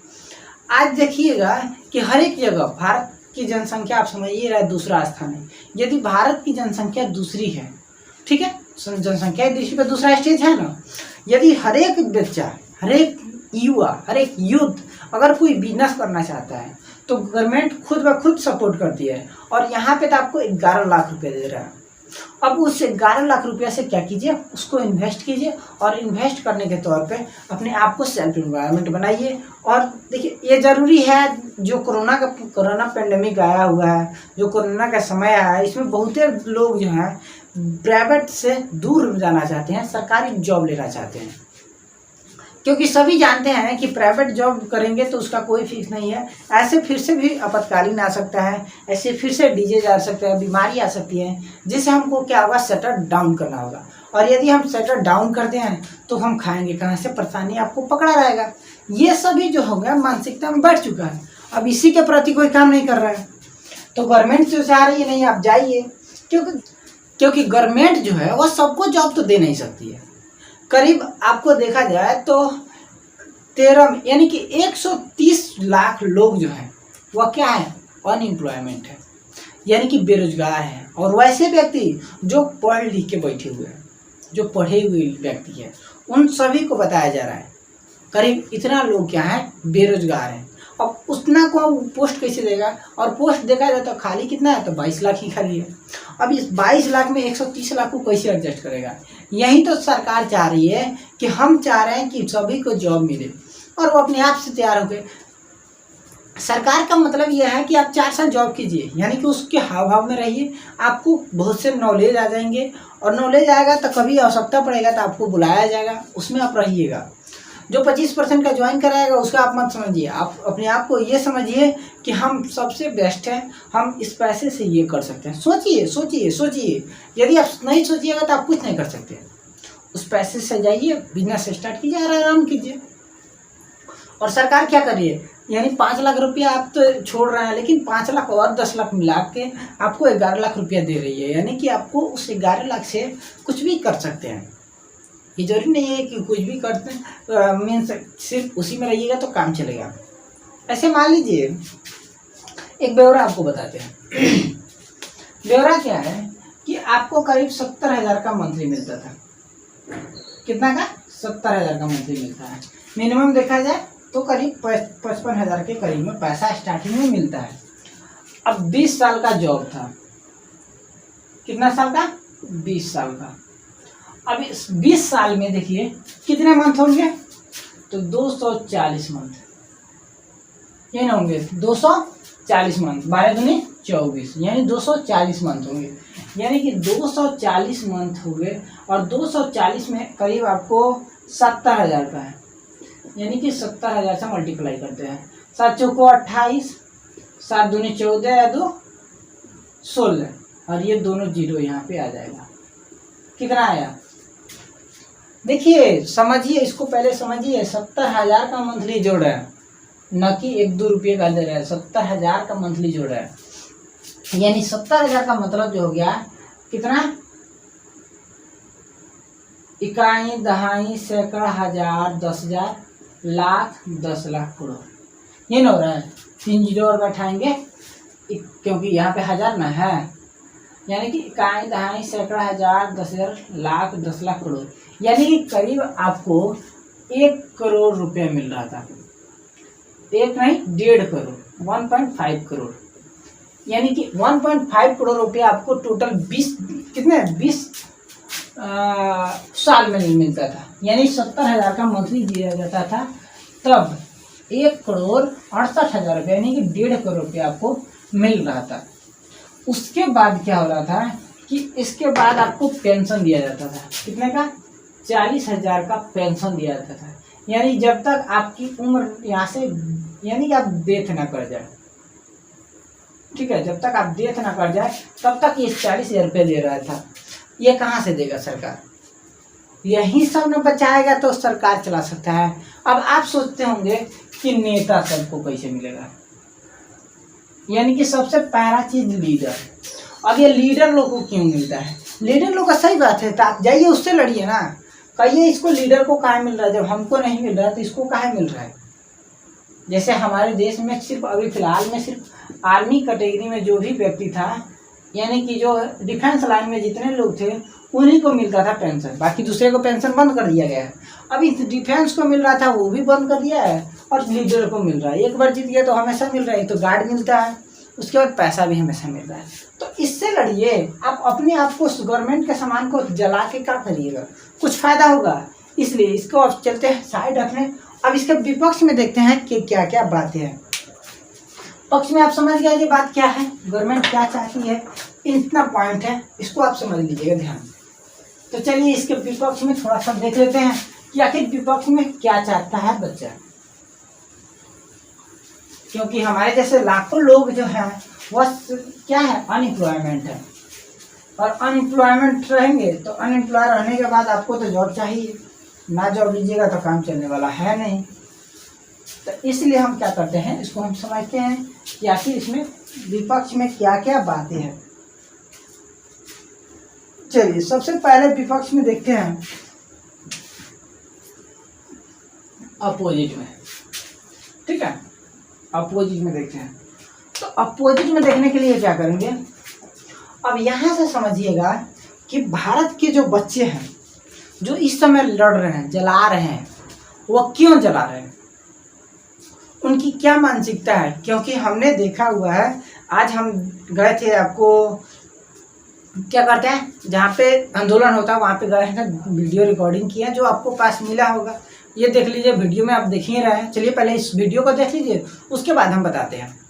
आज देखिएगा कि हर एक जगह भारत की जनसंख्या, आप समझिए रहा दूसरा स्थान है। यदि भारत की जनसंख्या दूसरी है, ठीक है, जनसंख्या दृष्टि पर दूसरा स्टेज है ना, यदि हर एक बच्चा, हर एक युवा, हर एक यूथ अगर कोई बिजनेस करना चाहता है तो गवर्नमेंट खुद ब खुद सपोर्ट करती है, और यहाँ पे तो आपको 11 लाख रुपए दे रहा है। अब उस 11 लाख रुपया से क्या कीजिए, उसको इन्वेस्ट कीजिए, और इन्वेस्ट करने के तौर पे अपने आप को सेल्फ एम्प्लॉयमेंट बनाइए। और देखिए ये ज़रूरी है, जो कोरोना पेंडेमिक आया हुआ है, जो कोरोना का समय आया है, इसमें बहुत लोग जो हैं प्राइवेट से दूर जाना चाहते हैं, सरकारी जॉब लेना चाहते हैं, क्योंकि सभी जानते हैं कि प्राइवेट जॉब करेंगे तो उसका कोई फिक्स नहीं है। ऐसे फिर से भी आपातकालीन आ सकता है, ऐसे फिर से डिजीज आ सकता है, बीमारी आ सकती है, जिससे हमको क्या होगा, शटर डाउन करना होगा। और यदि हम शटर डाउन करते हैं तो हम खाएंगे कहाँ से, परेशानी आपको पकड़ा रहेगा। ये सभी जो हो गया मानसिकता में बैठ चुका है, अब इसी के प्रति कोई काम नहीं कर रहा है। तो गवर्नमेंट जो चाह रही है नहीं आप जाइए, क्योंकि गवर्नमेंट जो है वह सबको जॉब तो दे नहीं सकती है। करीब आपको देखा जाए तो 13 यानी कि 130 लाख लोग जो हैं वह क्या है, अनएम्प्लॉयमेंट है, यानी कि बेरोजगार हैं। और वैसे व्यक्ति जो पढ़ लिख के बैठे हुए हैं, जो पढ़े हुए व्यक्ति हैं, उन सभी को बताया जा रहा है करीब इतना लोग क्या है, बेरोजगार हैं। अब उतना को पोस्ट कैसे देगा, और पोस्ट देखा जाए तो खाली कितना है, तो 22 लाख ही खाली है। अब इस 22 लाख में 130 लाख को कैसे एडजस्ट करेगा। यही तो सरकार चाह रही है कि हम चाह रहे हैं कि सभी को जॉब मिले, और वो अपने आप से तैयार हो गए। सरकार का मतलब यह है कि आप 4 साल जॉब कीजिए, यानी कि उसके हाव भाव में रहिए, आपको बहुत से नॉलेज आ जाएंगे, और नॉलेज आएगा तो कभी आवश्यकता पड़ेगा तो आपको बुलाया जाएगा, उसमें आप रहिएगा। जो 25% का ज्वाइन कराएगा उसका आप मत समझिए, आप अपने आप को ये समझिए कि हम सबसे बेस्ट हैं, हम इस पैसे से ये कर सकते हैं। सोचिए सोचिए सोचिए, यदि आप नहीं सोचिएगा तो आप कुछ नहीं कर सकते। उस पैसे से जाइए, बिजनेस स्टार्ट कीजिए, आराम कीजिए। और सरकार क्या कर रही है, यानी 5 लाख रुपया आप तो छोड़ रहे हैं, लेकिन 5 लाख और 10 लाख मिला के आपको 11 लाख रुपया दे रही है, यानी कि आपको उस 11 लाख से कुछ भी कर सकते हैं। ये जरूरी नहीं है कि कुछ भी करते मीन्स सिर्फ उसी में रहिएगा तो काम चलेगा। ऐसे मान लीजिए एक ब्यौरा आपको बताते हैं। ब्यौरा क्या है कि आपको करीब 70,000 का मंथली मिलता था। कितना का? 70,000 का मंथली मिलता है। मिनिमम देखा जाए तो करीब 55,000 के करीब में पैसा स्टार्टिंग में मिलता है। अब 20 साल का जॉब था। कितना साल का? 20 साल का। अब इस 20 साल में देखिए कितने मंथ होंगे, तो 240 मंथ, ये ना होंगे 240 मंथ, 12 दूनी 24, यानी 240 मंथ होंगे। यानी कि 240 मंथ हो गए और 240 में करीब आपको 70,000 का है, यानी कि 70,000 से मल्टीप्लाई करते हैं। 7 चौको 28, 7 दूनी 14 या 2 16, और ये दोनों जीरो यहाँ पे आ जाएगा। कितना आया? देखिए समझिए, इसको पहले समझिए। 70,000 का मंथली जोड़ रहा है, न कि 1-2 रुपये का दे रहा है। 70,000 का मंथली जोड़ रहा है, यानी 70,000 का मतलब जो हो गया कितना? इकाई, दहाई, सैकड़ा, हजार, 10,000, लाख, 10 लाख, करोड़। ये ना हो रहा है। 3 जीरो और बैठाएंगे क्योंकि यहाँ पे हजार ना है, यानी कि इकाई, दहाई, सैकड़ा, हजार, 10,000, लाख, 10 लाख, करोड़। यानी कि करीब आपको 1 करोड़ रुपया मिल रहा था। 1 नहीं, 1.5 करोड़, 1.5 करोड़, यानी कि 1.5 करोड़ रुपया आपको टोटल 20 साल में नहीं मिलता था। यानी 70,000 का मंथली दिया जाता था, तब 1,68,000 रुपया यानी कि 1.5 करोड़ रुपया आपको मिल रहा था। उसके बाद क्या हो रहा था कि इसके बाद आपको पेंशन दिया जाता था। कितने का? 40,000 का पेंशन दिया जाता था। यानी जब तक आपकी उम्र यहाँ से, यानी कि आप डेथ ना कर जाए, ठीक है, जब तक आप डेथ ना कर जाए तब तक ये 40,000 रुपये दे रहा था। ये कहाँ से देगा सरकार? यही सब न बचाएगा तो सरकार चला सकता है। अब आप सोचते होंगे कि नेता सबको कैसे मिलेगा, यानी कि सबसे पहला चीज लीडर। अब ये लीडर लोग को क्यों मिलता है? लीडर लोग का सही बात है, तो आप जाइए उससे लड़िए ना, कहिए इसको लीडर को काहे मिल रहा है, जब हमको नहीं मिल रहा है तो इसको काहे मिल रहा है। जैसे हमारे देश में सिर्फ अभी फिलहाल में सिर्फ आर्मी कैटेगरी में जो भी व्यक्ति था, यानी कि जो डिफेंस लाइन में जितने लोग थे उन्हीं को मिलता था पेंशन, बाकी दूसरे को पेंशन बंद कर दिया गया है। अभी डिफेंस को मिल रहा था वो भी बंद कर दिया है, और लीडर को मिल रहा है। एक बार जीत गया तो हमेशा मिल रहा है, तो गार्ड मिलता है, उसके बाद पैसा भी हमेशा मिल रहा है। तो इससे लड़िए। आप अपने आप को गवर्नमेंट के सामान को जला के क्या करिएगा, कुछ फायदा होगा। इसलिए इसको अब चलते हैं साइड रखने। अब इसके विपक्ष में देखते हैं कि क्या क्या बातें हैं। पक्ष में आप समझ गए ये बात क्या है, गवर्नमेंट क्या चाहती है, इतना पॉइंट है, इसको आप समझ लीजिएगा ध्यान। तो चलिए इसके विपक्ष में थोड़ा सा देख लेते हैं कि आखिर विपक्ष में क्या चाहता है बच्चा। क्योंकि हमारे जैसे लाखों लोग जो हैं वह क्या है, अनएम्प्लॉयमेंट है, और अनएम्प्लॉयमेंट रहेंगे तो अनएम्प्लॉय रहने के बाद आपको तो जॉब चाहिए, ना जॉब लीजिएगा तो काम चलने वाला है नहीं। तो इसलिए हम क्या करते हैं, इसको हम समझते हैं कि आखिर इसमें विपक्ष में क्या क्या बातें हैं। चलिए सबसे पहले विपक्ष में देखते हैं अपोजिट में, ठीक है, अपोजिट में देखते हैं। तो अपोजिट में देखने के लिए क्या करेंगे, अब यहाँ से समझिएगा कि भारत के जो बच्चे हैं जो इस समय लड़ रहे हैं, जला रहे हैं, वो क्यों जला रहे हैं, उनकी क्या मानसिकता है। क्योंकि हमने देखा हुआ है, आज हम गए थे, आपको क्या करते हैं जहाँ पे आंदोलन होता है वहाँ पे गए हैं, वीडियो रिकॉर्डिंग किया जो आपको पास मिला होगा, ये देख लीजिए, वीडियो में आप देख ही रहे हैं। चलिए पहले इस वीडियो को देख लीजिए, उसके बाद हम बताते हैं।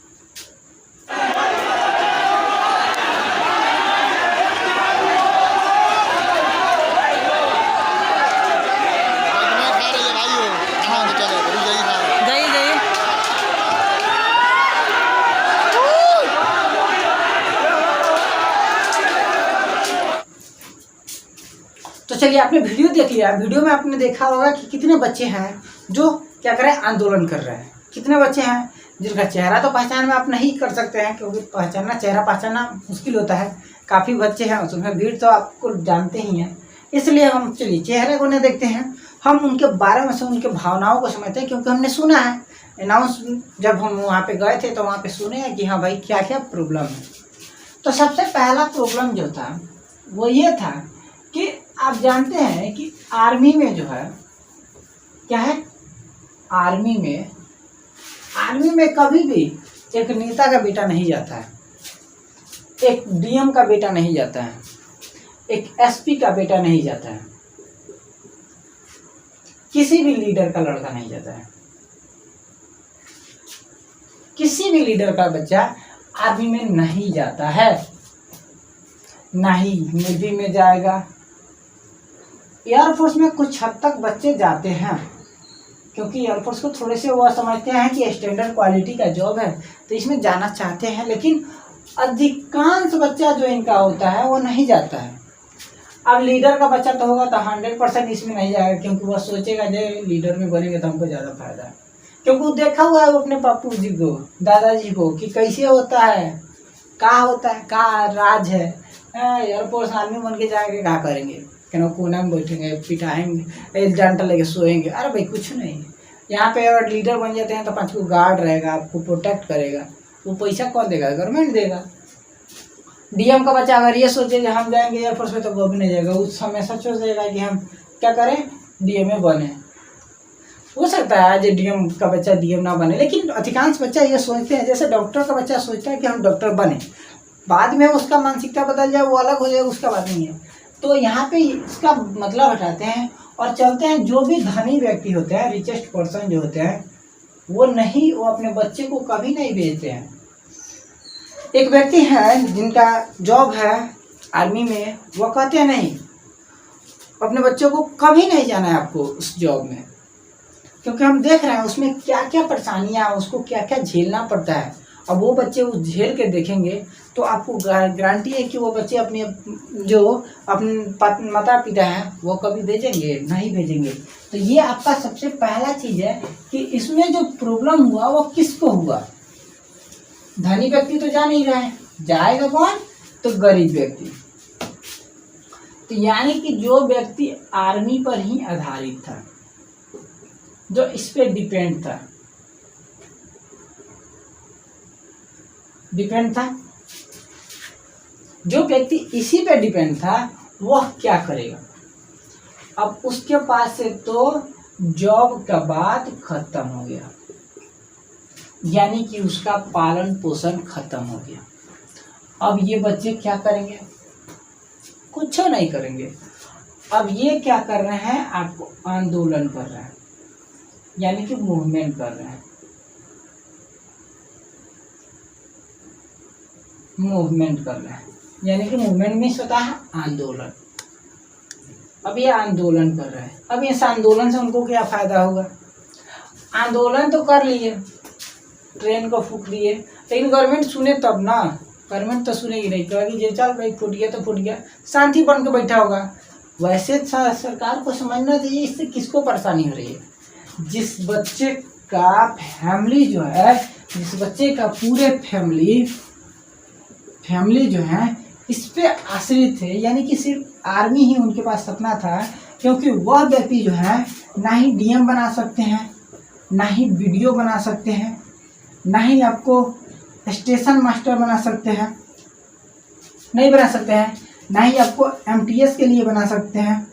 तो चलिए आपने वीडियो देख लिया, वीडियो में आपने देखा होगा कि कितने बच्चे हैं जो क्या कर रहे हैं, आंदोलन कर रहे हैं। कितने बच्चे हैं जिनका चेहरा तो पहचान में आप नहीं कर सकते हैं, क्योंकि पहचानना, चेहरा पहचानना मुश्किल होता है। काफ़ी बच्चे हैं उसमें, भीड़ तो आपको जानते ही हैं, इसलिए हम चलिए चेहरे को नहीं देखते हैं, हम उनके बारे में से उनके भावनाओं को समझते हैं, क्योंकि हमने सुना है अनाउंस, जब हम वहाँ पे गए थे तो वहाँ पे सुने हैं कि हाँ भाई क्या क्या प्रॉब्लम है। तो सबसे पहला प्रॉब्लम जो था वो ये था कि आप जानते हैं कि आर्मी में जो है क्या है, आर्मी में कभी भी एक नेता का बेटा नहीं जाता है, एक डीएम का बेटा नहीं जाता है, एक एसपी का बेटा नहीं जाता है, किसी भी लीडर का लड़का नहीं जाता है। किसी भी लीडर का बच्चा आर्मी में नहीं जाता है, ना ही नेवी में जाएगा। एयरफोर्स में कुछ हद तक बच्चे जाते हैं, क्योंकि एयरफोर्स को थोड़े से वो समझते हैं कि स्टैंडर्ड क्वालिटी का जॉब है, तो इसमें जाना चाहते हैं। लेकिन अधिकांश बच्चा जो इनका होता है वो नहीं जाता है। अब लीडर का बच्चा तो होगा तो 100% इसमें नहीं जाएगा, क्योंकि वह सोचेगा जो लीडर में बनेंगे तो हमको ज़्यादा फायदा है, क्योंकि वो देखा हुआ है वो अपने पापू जी को, दादाजी को, कि कैसे होता है, क्या होता है, क्या राज है। एयरफोर्स आर्मी बन के जाएंगे क्या करेंगे, क्या कोना में बैठेंगे, पिटाएंगे, डंडा लेके सोएंगे। अरे भाई कुछ नहीं, यहाँ पे अगर लीडर बन जाते हैं तो 5 को गार्ड रहेगा, आपको प्रोटेक्ट करेगा। वो पैसा कौन देगा, गवर्नमेंट देगा। डीएम का बच्चा अगर ये सोचे कि हम जाएंगे एयरफोर्स में तो वो भी नहीं जाएगा, उस समय सच सोचेगा कि हम क्या करें, डीएम में बने। हो सकता है जो डीएम का बच्चा डीएम ना बने, लेकिन अधिकांश बच्चा ये सोचते हैं, जैसे डॉक्टर का बच्चा सोचता है कि हम डॉक्टर बने, बाद में उसका मानसिकता बदल जाए, वो अलग हो जाए, उसका बात नहीं है। तो यहाँ पे इसका मतलब हटाते हैं और चलते हैं। जो भी धनी व्यक्ति होते हैं, रिचेस्ट पर्सन जो होते हैं, वो अपने बच्चे को कभी नहीं भेजते हैं। एक व्यक्ति है जिनका जॉब है आर्मी में, वो कहते हैं नहीं, अपने बच्चों को कभी नहीं जाना है आपको उस जॉब में, क्योंकि हम देख रहे हैं उसमें क्या क्या परेशानियां, उसको क्या क्या झेलना पड़ता है। अब वो बच्चे उस झेल के देखेंगे तो आपको गारंटी है कि वो बच्चे अपने माता पिता हैं वो कभी भेजेंगे नहीं भेजेंगे। तो ये आपका सबसे पहला चीज़ है कि इसमें जो प्रॉब्लम हुआ वो किसको हुआ। धनी व्यक्ति तो जा नहीं रहा है, जाएगा कौन, तो गरीब व्यक्ति। तो यानी कि जो व्यक्ति आर्मी पर ही आधारित था, जो इस पे डिपेंड था, जो व्यक्ति इसी पे डिपेंड था, वह क्या करेगा। अब उसके पास से तो जॉब का बात खत्म हो गया, यानी कि उसका पालन पोषण खत्म हो गया। अब ये बच्चे क्या करेंगे, कुछ नहीं करेंगे। अब ये क्या कर रहे हैं, आपको आंदोलन कर रहे हैं, यानी कि मूवमेंट कर रहे हैं। यानी कि मूवमेंट मीन्स होता है आंदोलन। अब ये आंदोलन कर रहे हैं। अब इस आंदोलन से उनको क्या फायदा होगा, आंदोलन तो कर लिए, ट्रेन को फूक दिए, लेकिन गवर्नमेंट सुने तब ना, गवर्नमेंट तो सुनेगी नहीं, कहेगी जे चल भाई फूट गया तो फूट गया, शांति बन के बैठा होगा। वैसे सरकार को समझना चाहिए इससे किसको परेशानी हो रही है। जिस बच्चे का फैमिली जो है, जिस बच्चे का पूरे फैमिली जो है इस पे आश्रित है, यानी कि सिर्फ आर्मी ही उनके पास सपना था, क्योंकि वह व्यक्ति जो है ना ही डीएम बना सकते हैं, ना ही वीडियो बना सकते हैं, ना ही आपको स्टेशन मास्टर बना सकते हैं, नहीं बना सकते हैं, ना ही आपको एमटीएस के लिए बना सकते हैं,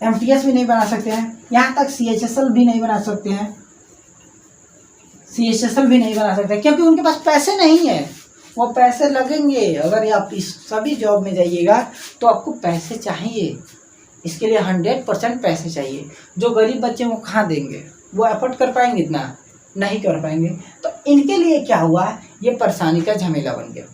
एमटीएस भी नहीं बना सकते हैं, यहाँ तक सीएचएसएल भी नहीं बना सकते हैं, क्योंकि उनके पास पैसे नहीं है। वो पैसे लगेंगे, अगर आप इस सभी जॉब में जाइएगा तो आपको पैसे चाहिए, इसके लिए 100% पैसे चाहिए। जो गरीब बच्चे वो कहाँ देंगे, वो एफर्ट कर पाएंगे, इतना नहीं कर पाएंगे। तो इनके लिए क्या हुआ, ये परेशानी का झमेला बन गया।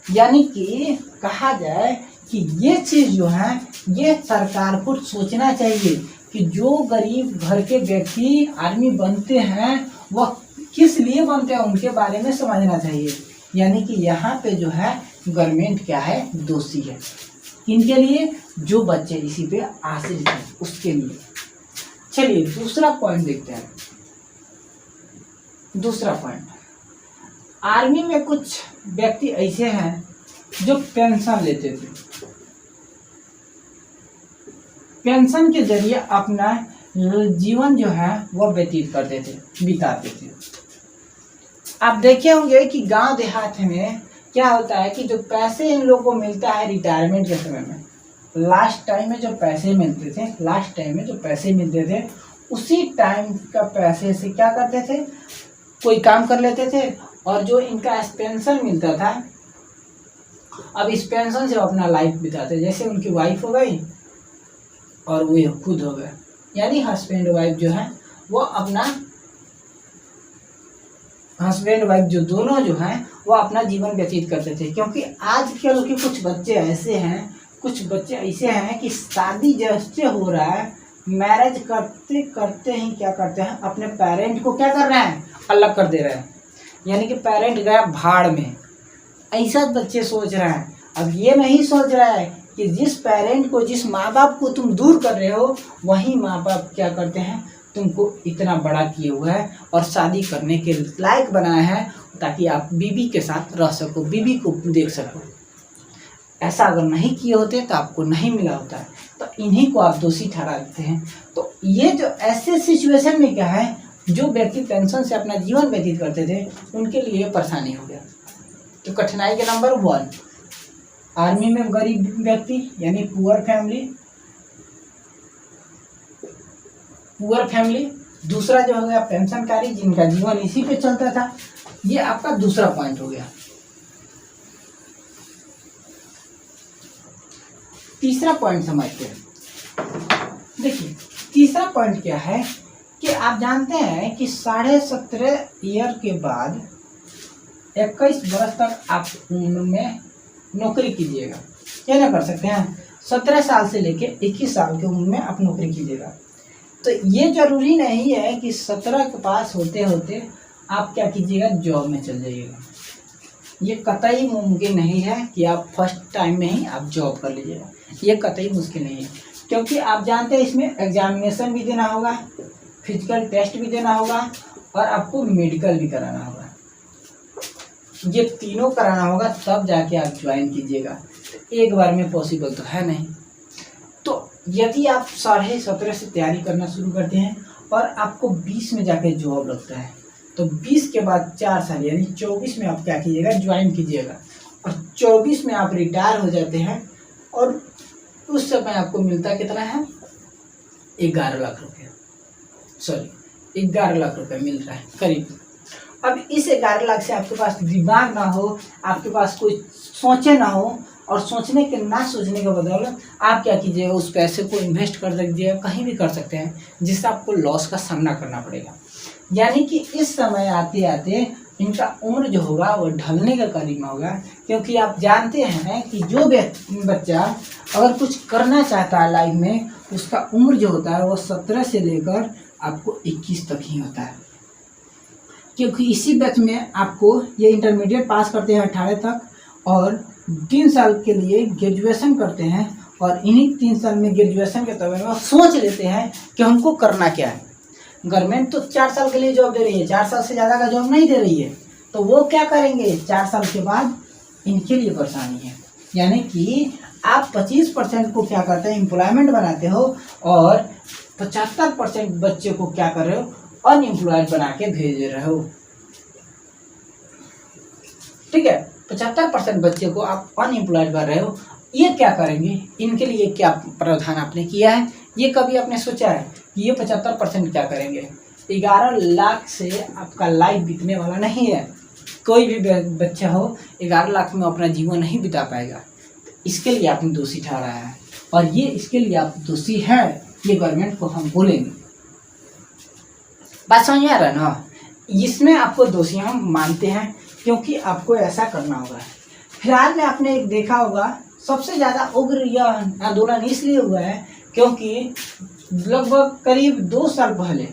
यानी कि कहा जाए कि ये चीज़ जो है ये सरकार को सोचना चाहिए कि जो गरीब घर के व्यक्ति आर्मी बनते हैं वह किस लिए बनते हैं, उनके बारे में समझना चाहिए। यानी कि यहाँ पे जो है गवर्नमेंट क्या है, दोषी है। किनके लिए, जो बच्चे इसी पे आश्रित हैं उसके लिए। चलिए दूसरा पॉइंट देखते हैं। दूसरा पॉइंट, आर्मी में कुछ व्यक्ति ऐसे हैं जो पेंशन लेते थे। पेंशन के जरिए अपना जीवन जो है वह व्यतीत करते थे, बिताते थे। आप देखे होंगे कि गांव देहात में क्या होता है कि जो पैसे इन लोगों को मिलता है रिटायरमेंट के समय में, लास्ट टाइम में जो पैसे मिलते थे उसी टाइम का पैसे से क्या करते थे, कोई काम कर लेते थे और जो इनका पेंशन मिलता था, अब इस पेंशन से वो अपना लाइफ बिताते। जैसे उनकी वाइफ हो गई और वो खुद हो गए, यानी हस्बैंड वाइफ जो है वो अपना हस्बैंड वाइफ जो दोनों जो हैं वो अपना जीवन व्यतीत करते थे। क्योंकि आजकल के कुछ बच्चे ऐसे हैं कि शादी जैसे हो रहा है, मैरिज करते करते ही क्या करते हैं, अपने पेरेंट को क्या कर रहे हैं, अलग कर दे रहे हैं। यानी कि पेरेंट गया भाड़ में, ऐसा बच्चे सोच रहे हैं। अब ये नहीं सोच रहा है कि जिस पेरेंट को, जिस माँ बाप को तुम दूर कर रहे हो, वही माँ बाप क्या करते हैं, तुमको इतना बड़ा किए हुआ है और शादी करने के लायक बनाया है ताकि आप बीबी के साथ रह सको, बीबी को देख सको। ऐसा अगर नहीं किए होते तो आपको नहीं मिला होता है, तो इन्हीं को आप दोषी ठहरा देते हैं। तो ये जो ऐसे सिचुएशन में क्या है, जो व्यक्ति पेंशन से अपना जीवन व्यतीत करते थे उनके लिए परेशानी हो गया। तो कठिनाई के नंबर 1, आर्मी में गरीब व्यक्ति यानी पुअर फैमिली। दूसरा जो हो गया पेंशनकारी, जिनका जीवन इसी पे चलता था। ये आपका दूसरा पॉइंट हो गया। तीसरा पॉइंट समझते हैं। देखिए तीसरा पॉइंट क्या है कि आप जानते हैं कि 17.5 ईयर के बाद 21 वर्ष तक आप उम्र में नौकरी कीजिएगा। क्या ना कर सकते हैं, 17 साल से लेके 21 साल की उम्र में आप नौकरी कीजिएगा। तो ये जरूरी नहीं है कि 17 के पास होते होते आप क्या कीजिएगा, जॉब में चल जाइएगा। ये कतई मुमकिन नहीं है कि आप फर्स्ट टाइम में ही आप जॉब कर लीजिएगा, ये कतई मुश्किल नहीं है। क्योंकि आप जानते हैं इसमें एग्जामिनेशन भी देना होगा, फिजिकल टेस्ट भी देना होगा और आपको मेडिकल भी कराना होगा। ये तीनों कराना होगा तब जाके आप ज्वाइन कीजिएगा। एक बार में पॉसिबल तो है नहीं। तो यदि आप 17.5 से तैयारी करना शुरू करते हैं और आपको 20 में जाके जॉब लगता है, तो 20 के बाद 4 साल यानी 24 में आप क्या कीजिएगा, ज्वाइन कीजिएगा। और 24 में आप रिटायर हो जाते हैं और उस समय आपको मिलता कितना है, 11 लाख रुपये, 11 लाख रुपये मिल रहा है करीब। अब इस 11 लाख से आपके पास दिमाग ना हो, आपके पास कोई सोचे ना हो, और सोचने के ना सोचने के बदौलत आप क्या कीजिएगा, उस पैसे को इन्वेस्ट कर दीजिएगा, कहीं भी कर सकते हैं, जिससे आपको लॉस का सामना करना पड़ेगा। यानी कि इस समय आते आते इनका उम्र जो होगा वो ढलने का करीब होगा। क्योंकि आप जानते हैं कि जो बच्चा अगर कुछ करना चाहता है लाइफ में, उसका उम्र जो होता है वो 17 से लेकर आपको 21 तक ही होता है। क्योंकि इसी बैच में आपको ये इंटरमीडिएट पास करते हैं 18 तक और 3 साल के लिए ग्रेजुएशन करते हैं, और इन्हीं 3 साल में ग्रेजुएशन के तौर में सोच लेते हैं कि हमको करना क्या है। गवर्नमेंट तो 4 साल के लिए जॉब दे रही है, 4 साल से ज़्यादा का जॉब नहीं दे रही है, तो वो क्या करेंगे, 4 साल के बाद इनके लिए परेशानी है। यानी कि आप 25% को क्या करते हैं, एम्प्लॉयमेंट बनाते हो, और 75% बच्चे को क्या कर रहे हो, अनएम्प्लॉयड बना के भेज रहे हो। ठीक है, 75% बच्चे को आप अनएम्प्लॉयड कर रहे हो। ये क्या करेंगे, इनके लिए क्या प्रावधान आपने किया है, ये कभी आपने सोचा है कि ये 75% क्या करेंगे। 11 लाख से आपका लाइफ बीतने वाला नहीं है। कोई भी बच्चा हो 11 लाख में अपना जीवन नहीं बिता पाएगा। इसके लिए आपने दोषी ठहराया है, और ये इसके लिए आप दोषी हैं, ये गवर्नमेंट को हम बोलेंगे। बात समझ में आ रहा है ना। इसमें आपको दोषी हम मानते हैं, क्योंकि आपको ऐसा करना होगा। फिलहाल में आपने एक देखा होगा, सबसे ज़्यादा उग्र यह आंदोलन इसलिए हुआ है क्योंकि लगभग करीब 2 साल पहले,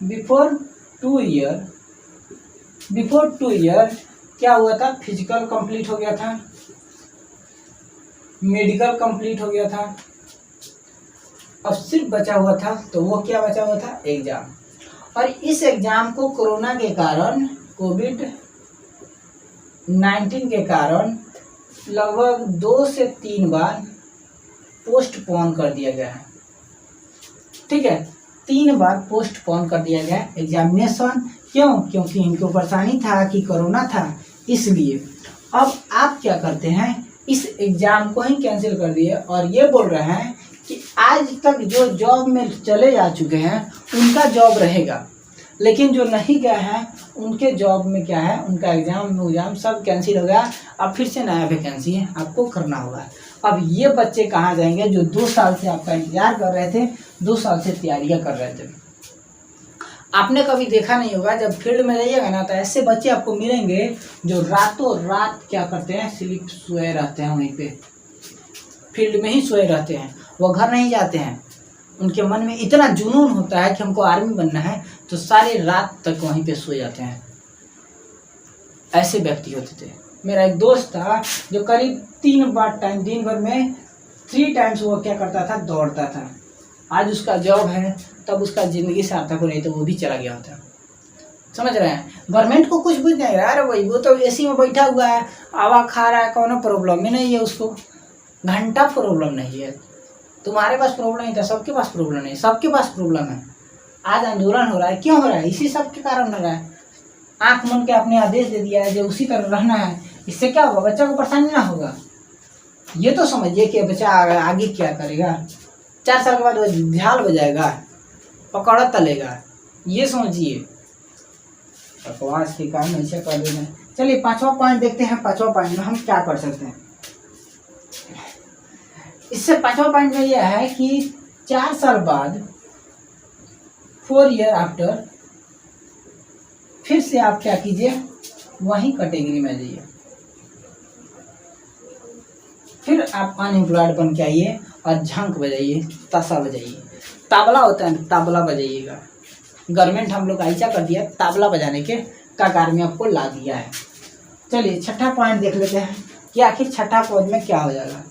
बिफोर टू ईयर क्या हुआ था, फिजिकल कंप्लीट हो गया था, मेडिकल कंप्लीट हो गया था। अब सिर्फ बचा हुआ था, तो वो क्या बचा हुआ था, एग्जाम। और इस एग्जाम को कोरोना के कारण, कोविड-19 के कारण लगभग 2 से 3 बार पोस्टपोन कर दिया गया है। ठीक है, 3 बार पोस्टपोन कर दिया गया एग्जामिनेशन। क्यों? क्योंकि इनको परेशानी था कि कोरोना था, इसलिए। अब आप क्या करते हैं, इस एग्जाम को ही कैंसिल कर दिए और ये बोल रहे हैं कि आज तक जो जॉब में चले जा चुके हैं उनका जॉब रहेगा, लेकिन जो नहीं गए हैं उनके जॉब में क्या है, उनका एग्जाम सब कैंसिल हो गया। अब फिर से नया वैकेंसी है, आपको करना होगा। अब ये बच्चे कहाँ जाएंगे जो 2 साल से आपका इंतजार कर रहे थे, 2 साल से तैयारियां कर रहे थे। आपने कभी देखा नहीं होगा, जब फील्ड में रहिएगा ना तो ऐसे बच्चे आपको मिलेंगे जो रातों रात क्या करते हैं, सिर्फ सोए रहते हैं, वहीं पे फील्ड में ही सोए रहते हैं, वो घर नहीं जाते हैं। उनके मन में इतना जुनून होता है कि हमको आर्मी बनना है, तो सारी रात तक वहीं पे सो जाते हैं। ऐसे व्यक्ति होते थे। मेरा एक दोस्त था जो करीब 3 बार टाइम, दिन भर में 3 टाइम्स वो क्या करता था, दौड़ता था। आज उसका जॉब है, तब उसका ज़िंदगी सार्थक हो, नहीं तो वो भी चला गया होता। समझ रहे हैं? गवर्नमेंट को कुछ बुझ नहीं रहा। अरे भाई वो तो एसी में बैठा हुआ है, हवा खा रहा है, कौन प्रॉब्लम ही नहीं है उसको, घंटा प्रॉब्लम नहीं है। तुम्हारे पास प्रॉब्लम नहीं था, सबके पास प्रॉब्लम नहीं, सबके पास प्रॉब्लम है। आज आंदोलन हो रहा है, क्यों हो रहा है? इसी सब के कारण हो रहा है। आँख मन के आपने आदेश दे दिया है जो उसी तरह रहना है, इससे क्या होगा, बच्चा को परेशानी ना होगा। ये तो समझिए कि बच्चा आगे क्या करेगा, 4 साल के बाद वो झाल बजाएगा, पकौड़ा तलेगा, ये समझिए। बकवास के काम ऐसे कर देना। चलिए 5वां पॉइंट देखते हैं। 5वां पॉइंट में हम क्या कर सकते हैं। इससे 5वां पॉइंट में यह है कि 4 साल बाद, 4 ईयर आफ्टर, फिर से आप क्या कीजिए, वही कैटेगरी में जाइए। फिर आप अनएम्प्लॉयड बन के आइए और झंक बजाइए, ताशा बजाइए। ताबला होता है, ताबला बजाइएगा। गवर्नमेंट हम लोग ऐसा कर दिया, ताबला बजाने के कगार में आपको ला दिया है। चलिए 6ठा पॉइंट देख लेते हैं कि आखिर 6ठा फौज में क्या हो जाएगा।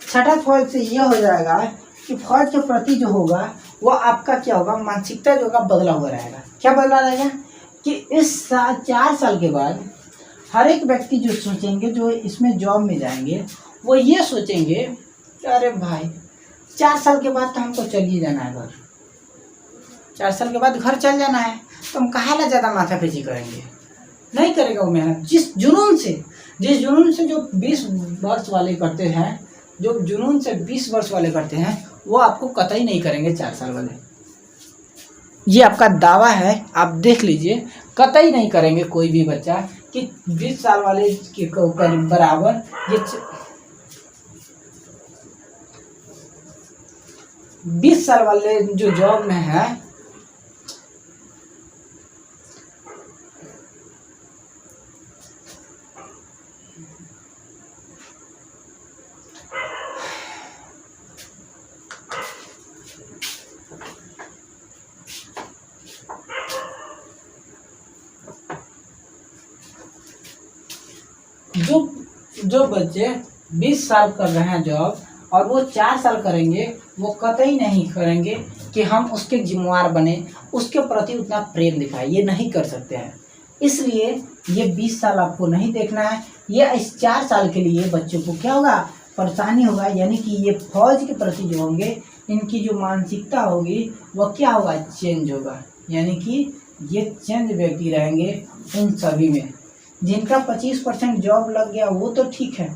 6ठा फौज से यह हो जाएगा कि फौज के प्रति जो होगा वो आपका क्या होगा, मानसिकता जो होगा बदला हुआ रहेगा। क्या बदला रहेगा कि इस 4 साल के बाद हर एक व्यक्ति जो सोचेंगे, जो इसमें जॉब में जाएंगे, वो ये सोचेंगे कि अरे भाई 4 साल के बाद तो हमको चल ही जाना है घर, 4 साल के बाद घर चल जाना है, तो हम कहाँ ला ज़्यादा माथापेची करेंगे। नहीं करेगा वो मेहनत। जिस जुनून से जो 20 वर्ष वाले करते हैं, जो जुनून से 20 वर्ष वाले करते हैं, वो आपको कतई नहीं करेंगे 4 साल वाले। ये आपका दावा है, आप देख लीजिए, कतई नहीं करेंगे कोई भी बच्चा कि 20 साल वाले के बराबर ये 20 साल वाले जो जॉब में है, जो बच्चे 20 साल कर रहे हैं जॉब और वो 4 साल करेंगे, वो कतई नहीं करेंगे कि हम उसके जिम्मेवार बने, उसके प्रति उतना प्रेम दिखाए, ये नहीं कर सकते हैं। इसलिए ये 20 साल आपको नहीं देखना है। ये इस 4 साल के लिए बच्चों को क्या होगा, परेशानी होगा। यानी कि ये फौज के प्रति जो होंगे, इनकी जो मानसिकता होगी वो क्या होगा, चेंज होगा। यानी कि ये चेंज व्यक्ति रहेंगे उन सभी में। जिनका 25% जॉब लग गया वो तो ठीक है,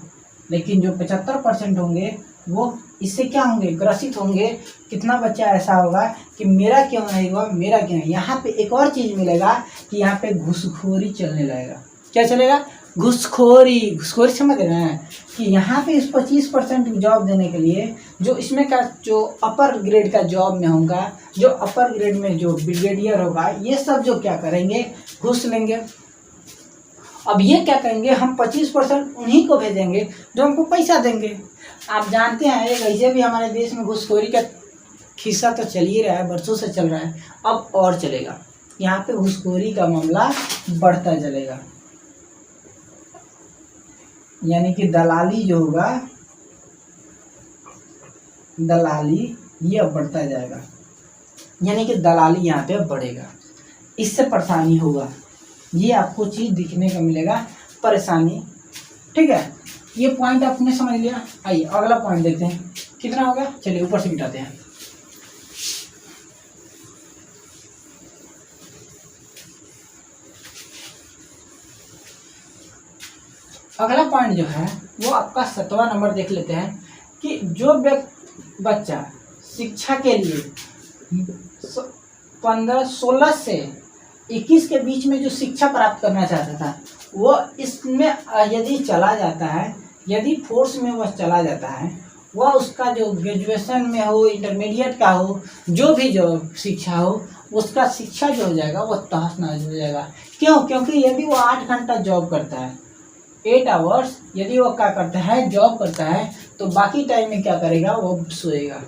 लेकिन जो 75% होंगे वो इससे क्या होंगे, ग्रसित होंगे। कितना बच्चा ऐसा होगा कि मेरा क्यों नहीं हुआ, मेरा क्यों नहीं। यहाँ पे एक और चीज़ मिलेगा कि यहाँ पे घूसखोरी चलने लगेगा। क्या चलेगा, घूसखोरी। घूसखोरी समझ रहे हैं कि यहाँ पे इस 25% जॉब देने के लिए जो इसमें का जो अपर ग्रेड का जॉब में होगा, जो अपर ग्रेड में जो ब्रिगेडियर होगा, ये सब जो क्या करेंगे, घूस लेंगे। अब ये क्या करेंगे, हम 25% उन्हीं को भेजेंगे जो हमको पैसा देंगे। आप जानते हैं एक ऐसे भी हमारे देश में घूसखोरी का खिस्सा तो चल ही रहा है, बरसों से चल रहा है, अब और चलेगा। यहाँ पे घूसखोरी का मामला बढ़ता चलेगा। यानी कि दलाली जो होगा, दलाली ये अब बढ़ता जाएगा। यानी कि दलाली यहाँ पे बढ़ेगा, इससे परेशानी होगा। ये आपको चीज़ दिखने का मिलेगा, परेशानी। ठीक है, ये पॉइंट आपने समझ लिया। आइए अगला पॉइंट देखते हैं। कितना हो गया, चलिए ऊपर से मिटाते हैं। अगला पॉइंट जो है वो आपका 7वां नंबर देख लेते हैं कि जो बच्चा शिक्षा के लिए 16 से 21 के बीच में जो शिक्षा प्राप्त करना चाहता था, वो इसमें यदि चला जाता है, यदि फोर्स में वह चला जाता है, वह उसका जो ग्रेजुएशन में हो, इंटरमीडिएट का हो, जो भी जो शिक्षा हो, उसका शिक्षा जो हो जाएगा वो तहस नहस हो जाएगा। क्यों? क्योंकि यदि वो 8 घंटा जॉब करता है, 8 आवर्स यदि वो क्या करता है, जॉब करता है, तो बाकी टाइम में क्या करेगा, वो सोएगा।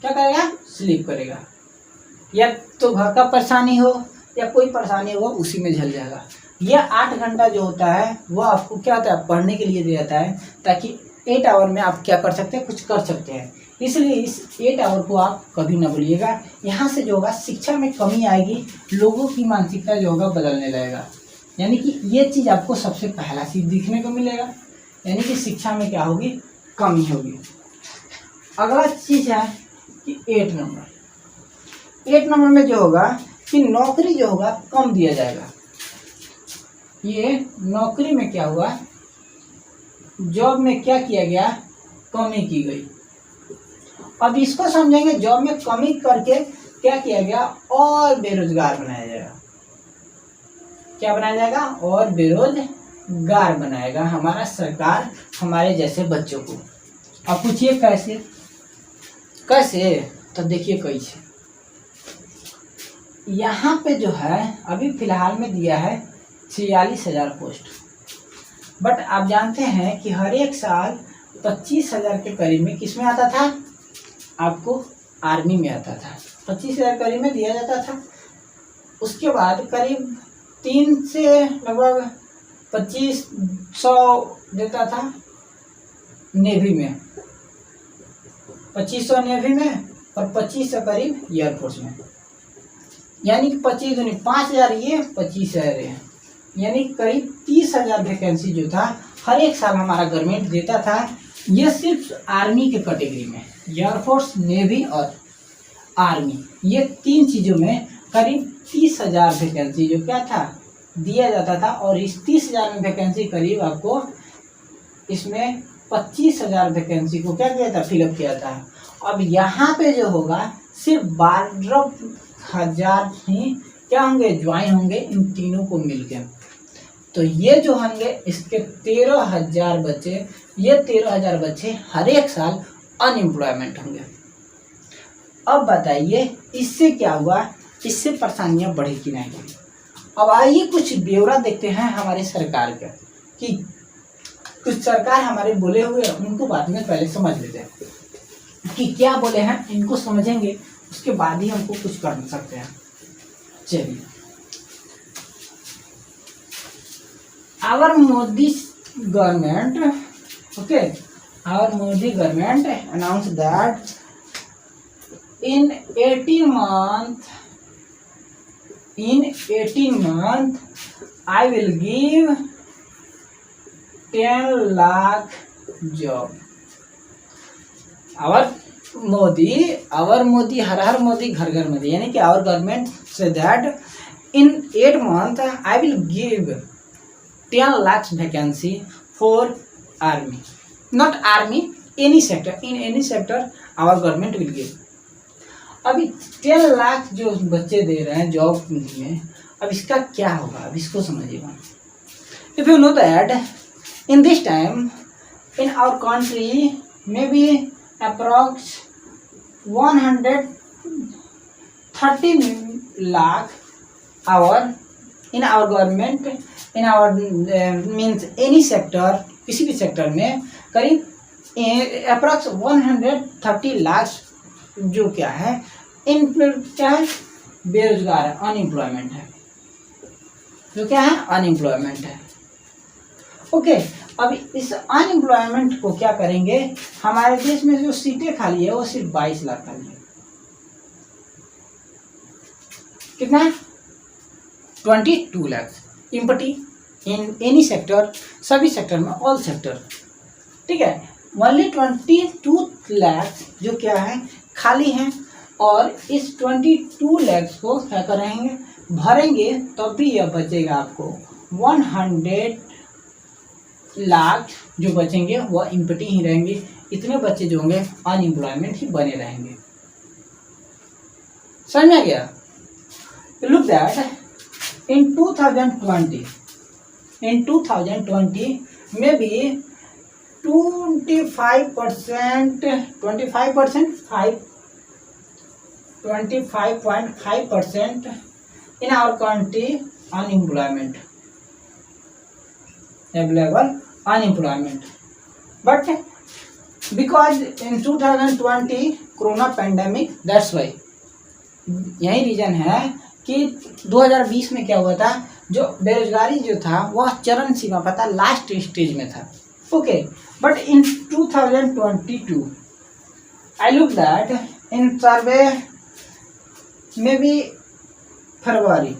क्या करेगा? स्लीप करेगा। या तो घर का परेशानी हो या कोई परेशानी हो, उसी में झल जाएगा। यह 8 घंटा जो होता है वो आपको क्या होता है, पढ़ने के लिए दिया जाता है, ताकि 8 आवर में आप क्या कर सकते हैं, कुछ कर सकते हैं। इसलिए इस 8 आवर को आप कभी ना भूलिएगा। यहाँ से जो होगा शिक्षा में कमी आएगी, लोगों की मानसिकता जो होगा बदलने लगेगा। यानी कि ये चीज़ आपको सबसे पहला चीज दिखने को मिलेगा, यानी कि शिक्षा में क्या होगी, कमी होगी। अगला चीज है कि 8 नंबर में जो होगा कि नौकरी जो होगा कम दिया जाएगा। ये नौकरी में क्या हुआ, जॉब में क्या किया गया, कमी की गई। अब इसको समझेंगे, जॉब में कमी करके क्या किया गया, और बेरोजगार बनाया जाएगा। क्या बनाया जाएगा, और बेरोजगार बनाएगा हमारा सरकार हमारे जैसे बच्चों को। अब पूछिए कैसे? तो देखिए कैसे। यहाँ पे जो है अभी फिलहाल में दिया है 46,000 पोस्ट, बट आप जानते हैं कि हर एक साल 25,000 के करीब में किस में आता था, आपको आर्मी में आता था। 25,000 करीब में दिया जाता था। उसके बाद करीब 3 से लगभग 2500 देता था नेवी में, 2500 नेवी में और 2500 करीब एयरफोर्स में। यानी कि 25 दूनी 5,000, ये 25,000 है, यानी करीब 30,000 वैकेंसी जो था हर एक साल हमारा गवर्नमेंट देता था। ये सिर्फ आर्मी के कैटेगरी में, एयरफोर्स, नेवी और आर्मी, ये 3 चीज़ों में करीब 30,000 वैकेंसी जो क्या था, दिया जाता था। और इस 30,000 में वैकेंसी करीब आपको इसमें 25,000 वैकेंसी को क्या किया था, फिलअप किया था। अब यहाँ पे जो होगा सिर्फ 12,000 ही क्या होंगे, ज्वाइन होंगे इन तीनों को मिलकर। तो ये जो होंगे इसके 13,000 बच्चे, ये 13,000 बच्चे हर एक साल अनएम्प्लॉयमेंट होंगे। अब बताइए इससे क्या हुआ, इससे परेशानियां बढ़ी कि नहीं बढ़ी। अब आइए कुछ ब्यौरा देखते हैं हमारे सरकार का, कि कुछ सरकार हमारे बोले हुए उनको बाद में पहले समझ लेते हैं कि क्या बोले हैं, इनको समझेंगे उसके बाद ही हमको कुछ कर सकते हैं। चलिए, our Modi government, okay, our Modi government announce that in 18 month I will give 10 lakh job. Our Modi, हर मोदी, घर घर मोदी, यानी कि our government say that in 8 months I will give 10 lakhs vacancy for army, not army, any sector, in any sector our government will give. अभी 10 लाख जो बच्चे दे रहे हैं job में, अब इसका क्या होगा, अब इसको समझिएगा। If you know that in this time in our country may be approx 130 lakh our in our government, in our means any sector, किसी भी सेक्टर में करीब अप्रॉक्स 130 लाख जो क्या है, इन क्या है, बेरोजगार है, अनएम्प्लॉयमेंट है, जो क्या है, अनएम्प्लॉयमेंट है। ओके, अब इस अनएम्प्लॉयमेंट को क्या करेंगे, हमारे देश में जो सीटें खाली है वो सिर्फ 22 लाख खाली है। कितना है, 22 lakh empty in any sector, सभी सेक्टर में, ऑल सेक्टर, ठीक है। ओनली 22 लाख जो क्या है खाली हैं, और इस 22 लाख को क्या करेंगे, भरेंगे, तब भी यह बचेगा आपको 100 लाख जो बचेंगे वह इम्पटी ही रहेंगे। इतने बच्चे जो होंगे अनएम्प्लॉयमेंट ही बने रहेंगे। समझ में आ गया? लुक दैट इन 2020 में भी 25.5% in our country unemployment, available unemployment. But because in 2020 corona pandemic, that's why, यही रीजन है कि 2020 में क्या हुआ था, जो बेरोजगारी जो था वह चरम सीमा पर था, लास्ट स्टेज में था। Okay, but in 2022 I look that in survey may be February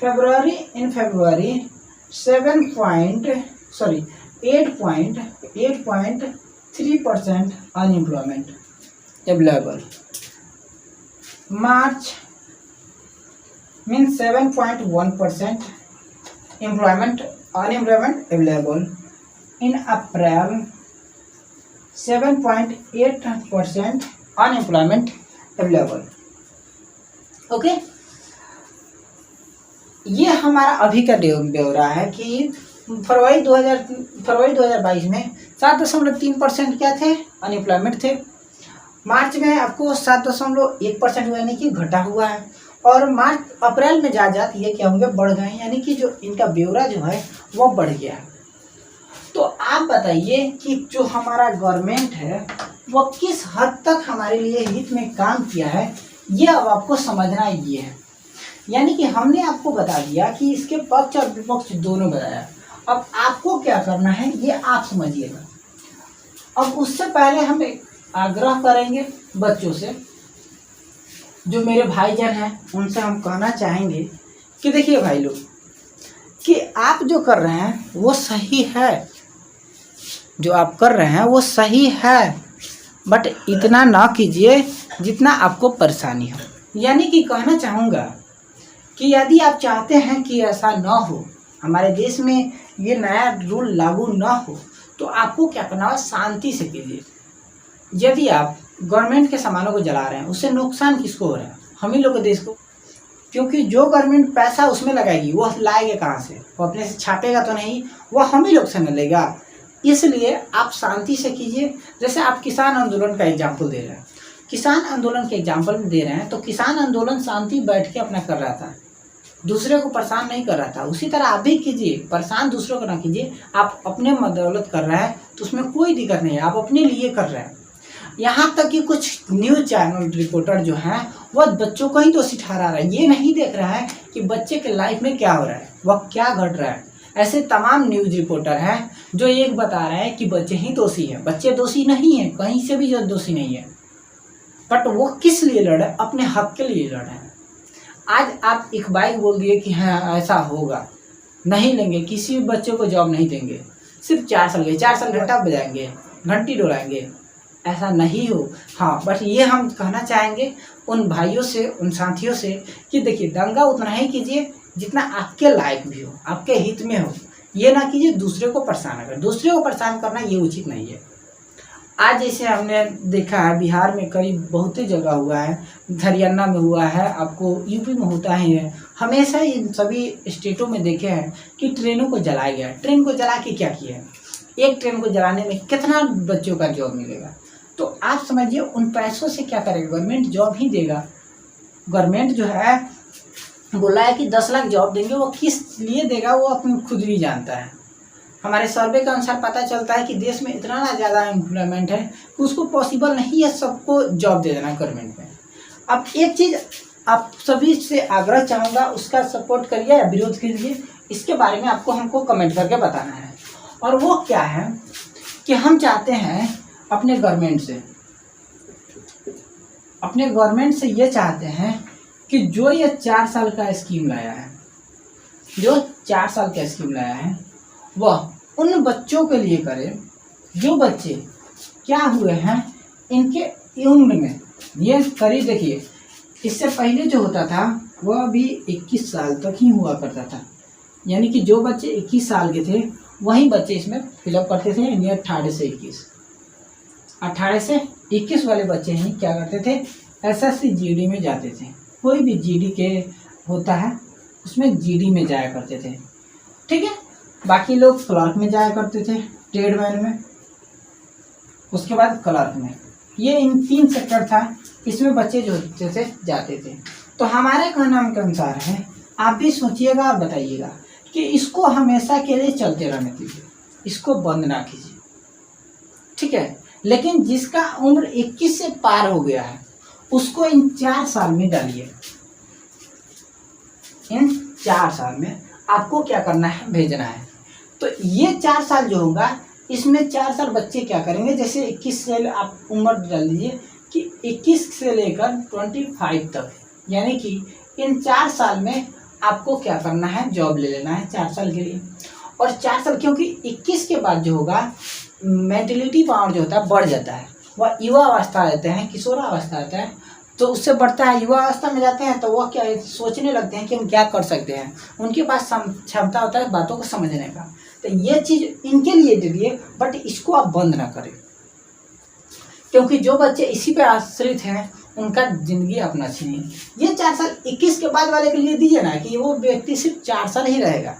8.3% unemployment available. March means 7.1% unemployment available. In April 7.8% unemployment available. Okay, ये हमारा अभी का ब्यौरा है कि फरवरी 2022 में 7.3% क्या थे, अनएम्प्लॉयमेंट थे। मार्च में आपको 7.1% यानी कि घटा हुआ है, और अप्रैल में जाते ये क्या होंगे, बढ़ गए, यानी कि जो इनका ब्यौरा जो है वो बढ़ गया है। तो आप बताइए कि जो हमारा गवर्नमेंट है वो किस हद तक हमारे लिए हित में काम किया है, ये अब आपको समझना ये है। यानी कि हमने आपको बता दिया कि इसके पक्ष और विपक्ष दोनों बताया। अब आपको क्या करना है ये आप समझिएगा। अब उससे पहले हम एक आग्रह करेंगे बच्चों से, जो मेरे भाईजान हैं उनसे हम कहना चाहेंगे कि देखिए भाई लोग, कि आप जो कर रहे हैं वो सही है, जो आप कर रहे हैं वो सही है, बट इतना ना कीजिए जितना आपको परेशानी हो। यानी कि कहना चाहूँगा कि यदि आप चाहते हैं कि ऐसा ना हो, हमारे देश में ये नया रूल लागू ना हो, तो आपको क्या करना है, शांति से कीजिए। यदि आप गवर्नमेंट के सामानों को जला रहे हैं, उससे नुकसान किसको हो रहा है, हम ही लोग के देश को, क्योंकि जो गवर्नमेंट पैसा उसमें लगाएगी वो लाएगा कहाँ से, वो अपने से छापेगा तो नहीं, वो हम ही लोग से मिलेगा। इसलिए आप शांति से कीजिए। जैसे आप किसान आंदोलन का एग्जाम्पल दे रहे हैं, किसान आंदोलन के एग्जाम्पल में दे रहे हैं, तो किसान आंदोलन शांति बैठ के अपना कर रहा था, दूसरे को परेशान नहीं कर रहा था। उसी तरह आप भी कीजिए, परेशान दूसरों को ना कीजिए। आप अपने बदौलत कर रहे हैं तो उसमें कोई दिक्कत नहीं है, आप अपने लिए कर रहे हैं। यहाँ तक कि कुछ न्यूज़ चैनल रिपोर्टर जो हैं वह बच्चों को ही दोषी ठहरा रहे हैं, ये नहीं देख रहा है कि बच्चे के लाइफ में क्या हो रहा है, वह क्या घट रहा है। ऐसे तमाम न्यूज़ रिपोर्टर हैं जो एक बता रहे हैं कि बच्चे ही दोषी हैं। बच्चे दोषी नहीं हैं, कहीं से भी जो दोषी नहीं है, बट वो किस लिए लड़े, अपने हक के लिए लड़े हैं। आज आप एक बाइक बोल दिए कि हाँ ऐसा होगा, नहीं लेंगे, किसी भी बच्चे को जॉब नहीं देंगे, सिर्फ 4 साल के, 4 साल घंटा बजाएंगे, घंटी डोलाएंगे, ऐसा नहीं हो। हाँ, बट ये हम कहना चाहेंगे उन भाइयों से, उन साथियों से कि देखिए, दंगा उतना ही कीजिए जितना आपके लायक भी हो, आपके हित में हो। ये ना कीजिए दूसरे को परेशान कर, दूसरे को परेशान करना ये उचित नहीं है। आज जैसे हमने देखा है बिहार में करीब बहुत ही जगह हुआ है, हरियाणा में हुआ है, आपको यूपी में होता ही है। हमेशा इन सभी स्टेटों में देखे हैं कि ट्रेनों को जलाया गया। ट्रेन को जला के क्या किया है, एक ट्रेन को जलाने में कितना बच्चों का जॉब मिलेगा। तो आप समझिए उन पैसों से क्या करेगा, गवर्नमेंट जॉब ही देगा। गवर्नमेंट जो है बोला है कि 10 लाख जॉब देंगे, वो किस लिए देगा वो अपने खुद भी जानता है। हमारे सर्वे के अनुसार पता चलता है कि देश में इतना ना ज़्यादा एम्प्लॉयमेंट है कि उसको पॉसिबल नहीं है सबको जॉब दे देना गवर्नमेंट में। अब एक चीज़ आप सभी से आग्रह चाहूँगा, उसका सपोर्ट करिए या विरोध कीजिए, इसके बारे में हमको कमेंट करके बताना है। और वो क्या है कि हम चाहते हैं अपने गवर्नमेंट से ये चाहते हैं कि जो ये 4 साल का स्कीम लाया है, जो 4 साल का स्कीम लाया है, वह उन बच्चों के लिए करे जो बच्चे क्या हुए हैं इनके उम्र में, ये करीब देखिए इससे पहले जो होता था वह भी 21 साल तक ही हुआ करता था, यानी कि जो बच्चे 21 साल के थे वही बच्चे इसमें फिलअप करते थे, यानी 18 से 21 वाले बच्चे ही क्या करते थे, एसएससी जीडी में जाते थे। कोई भी जीडी के होता है उसमें जीडी में जाया करते थे, ठीक है। बाकी लोग क्लर्क में जाया करते थे, ट्रेडमैन में, उसके बाद क्लर्क में। ये इन 3 सेक्टर था, इसमें बच्चे जो होते थे जाते थे। तो हमारे कहने के अनुसार है, आप भी सोचिएगा और बताइएगा कि इसको हमेशा के लिए चलते रहने दीजिए, इसको बंद ना कीजिए, ठीक है। लेकिन जिसका उम्र 21 से पार हो गया है उसको इन 4 साल में डालिए। इन 4 साल में आपको क्या करना है, भेजना है। तो ये 4 साल जो होगा इसमें 4 साल बच्चे क्या करेंगे, जैसे 21 से आप उम्र डाल दीजिए कि 21 से लेकर 25 तक, यानी कि इन 4 साल में आपको क्या करना है, जॉब ले लेना है 4 साल के लिए। और 4 साल, क्योंकि 21 के बाद जो होगा मेंटलिटी पावर जो होता है बढ़ जाता है, वह युवा अवस्था रहते हैं, किशोरावस्था आता है, तो उससे बढ़ता है। युवा अवस्था में जाते हैं तो वह क्या सोचने लगते हैं कि हम क्या कर सकते हैं, उनके पास क्षमता होता है बातों को समझने का। तो ये चीज़ इनके लिए दे दिए, बट इसको आप बंद ना करें, क्योंकि जो बच्चे इसी पे आश्रित हैं उनका जिंदगी अपना छीनिए। ये 4 साल 21 के बाद वाले के लिए दीजिए ना, कि वो व्यक्ति सिर्फ 4 साल ही रहेगा,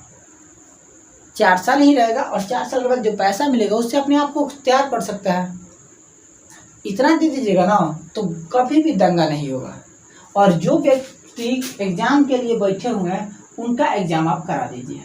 4 साल ही रहेगा, और 4 साल के बाद जो पैसा मिलेगा उससे अपने आप को तैयार कर सकता है। इतना दे दीजिएगा ना तो कभी भी दंगा नहीं होगा। और जो व्यक्ति एग्जाम के लिए बैठे हुए हैं उनका एग्जाम आप करा दीजिए,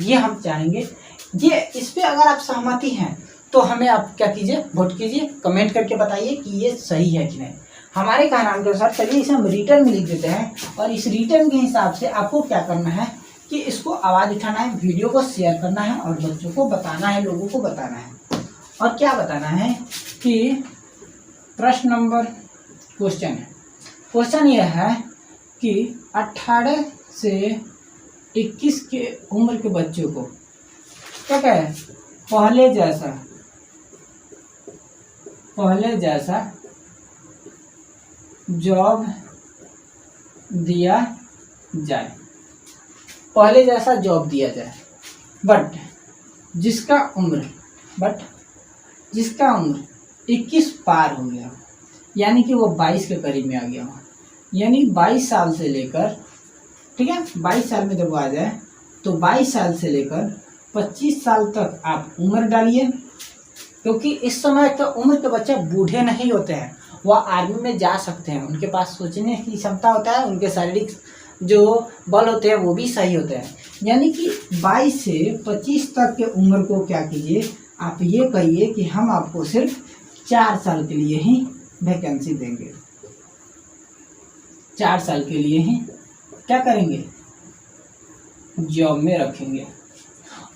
ये हम चाहेंगे। ये इस पर अगर आप सहमति हैं तो हमें आप क्या कीजिए, वोट कीजिए, कमेंट करके बताइए कि ये सही है कि नहीं। हमारे कहने के अनुसार चलिए इसे हम रिटर्न में लिख देते हैं, और इस रिटर्न के हिसाब से आपको क्या करना है कि इसको आवाज़ उठाना है, वीडियो को शेयर करना है और बच्चों को बताना है, लोगों को बताना है। और क्या बताना है कि प्रश्न नंबर क्वेश्चन यह है कि 18 से 21 के उम्र के बच्चों को क्या कहें, पहले जैसा जॉब दिया जाए, पहले जैसा जॉब दिया जाए, बट जिसका उम्र 21 पार हो गया, यानी कि वो 22 के करीब में आ गया हो, यानी 22 साल से लेकर, ठीक है, 22 साल में जब आ जाए तो 22 साल से लेकर 25 साल तक आप उम्र डालिए, क्योंकि इस समय तो उम्र के बच्चे बूढ़े नहीं होते हैं, वह आर्मी में जा सकते हैं, उनके पास सोचने की क्षमता होता है, उनके शारीरिक जो बल होते हैं वो भी सही होते हैं। यानी कि 22 से 25 तक के उम्र को क्या कीजिए, आप ये कहिए कि हम आपको सिर्फ 4 साल के लिए ही वैकेंसी देंगे, 4 साल के लिए ही क्या करेंगे, जॉब में रखेंगे।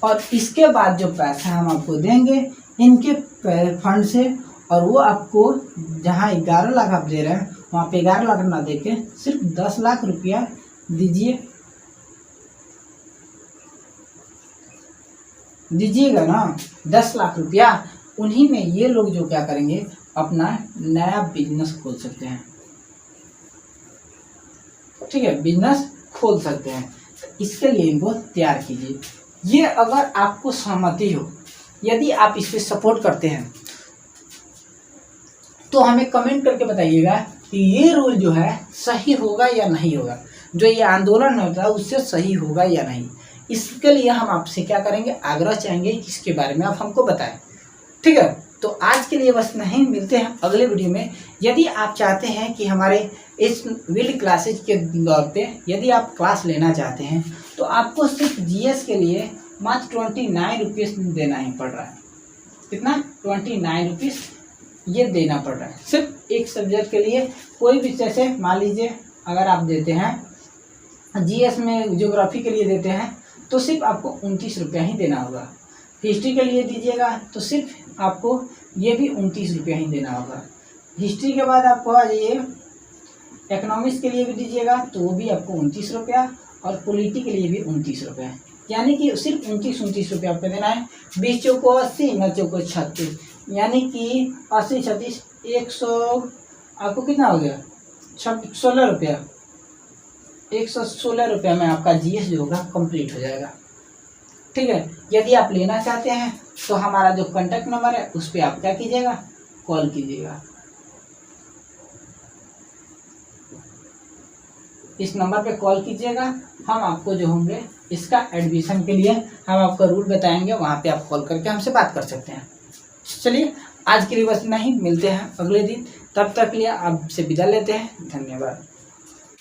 और इसके बाद जो पैसा हम आपको देंगे इनके फंड से, और वो आपको जहाँ 11 लाख आप दे रहे हैं वहाँ पे 11 लाख ना दे के सिर्फ 10 लाख रुपया दीजिएगा ना, 10 लाख रुपया। उन्हीं में ये लोग जो क्या करेंगे, अपना नया बिजनेस खोल सकते हैं, ठीक है, बिजनेस खोल सकते हैं। इसके लिए इनको तैयार कीजिए। ये अगर आपको सहमति हो, यदि आप इस पर सपोर्ट करते हैं तो हमें कमेंट करके बताइएगा कि ये रूल जो है सही होगा या नहीं होगा, जो ये आंदोलन होता है उससे सही होगा या नहीं। इसके लिए हम आपसे क्या करेंगे, आग्रह चाहेंगे कि इसके बारे में आप हमको बताएं, ठीक है। तो आज के लिए बस नहीं, मिलते हैं अगले वीडियो में। यदि आप चाहते हैं कि हमारे इस वीडियो क्लासेज के दौर पे यदि आप क्लास लेना चाहते हैं तो आपको सिर्फ जीएस के लिए मात्र 29 रुपीज़ देना ही पड़ रहा है। कितना, 29 रुपीज़ ये देना पड़ रहा है सिर्फ एक सब्जेक्ट के लिए। कोई भी, जैसे मान लीजिए अगर आप देते हैं जीएस में, ज्योग्राफी के लिए देते हैं तो सिर्फ आपको 29 रुपया ही देना होगा। हिस्ट्री के लिए दीजिएगा तो सिर्फ आपको ये भी 29 रुपया ही देना होगा। हिस्ट्री के बाद आपको आ जाइए, इकोनॉमिक्स के लिए भी दीजिएगा तो वो भी आपको 29 रुपया, और पॉलिटी के लिए भी 29 रुपया, यानी कि सिर्फ 29 रुपया आपको देना है। 20 चौको 80, 9 चौको 36, यानी कि 80 36 100, आपको कितना हो गया 16 रुपया, 116 रुपया में आपका जीएस जो होगा कंप्लीट हो जाएगा। ठीक है, यदि आप लेना चाहते हैं तो हमारा जो कॉन्टैक्ट नंबर है उस पर आप क्या कीजिएगा, कॉल कीजिएगा। इस नंबर पे कॉल कीजिएगा, हम आपको जो होंगे इसका एडमिशन के लिए हम आपका रूल बताएंगे, वहाँ पे आप कॉल करके हमसे बात कर सकते हैं। चलिए आज के लिए बस इतना ही, मिलते हैं अगले दिन, तब तक के लिए आपसे विदा लेते हैं, धन्यवाद।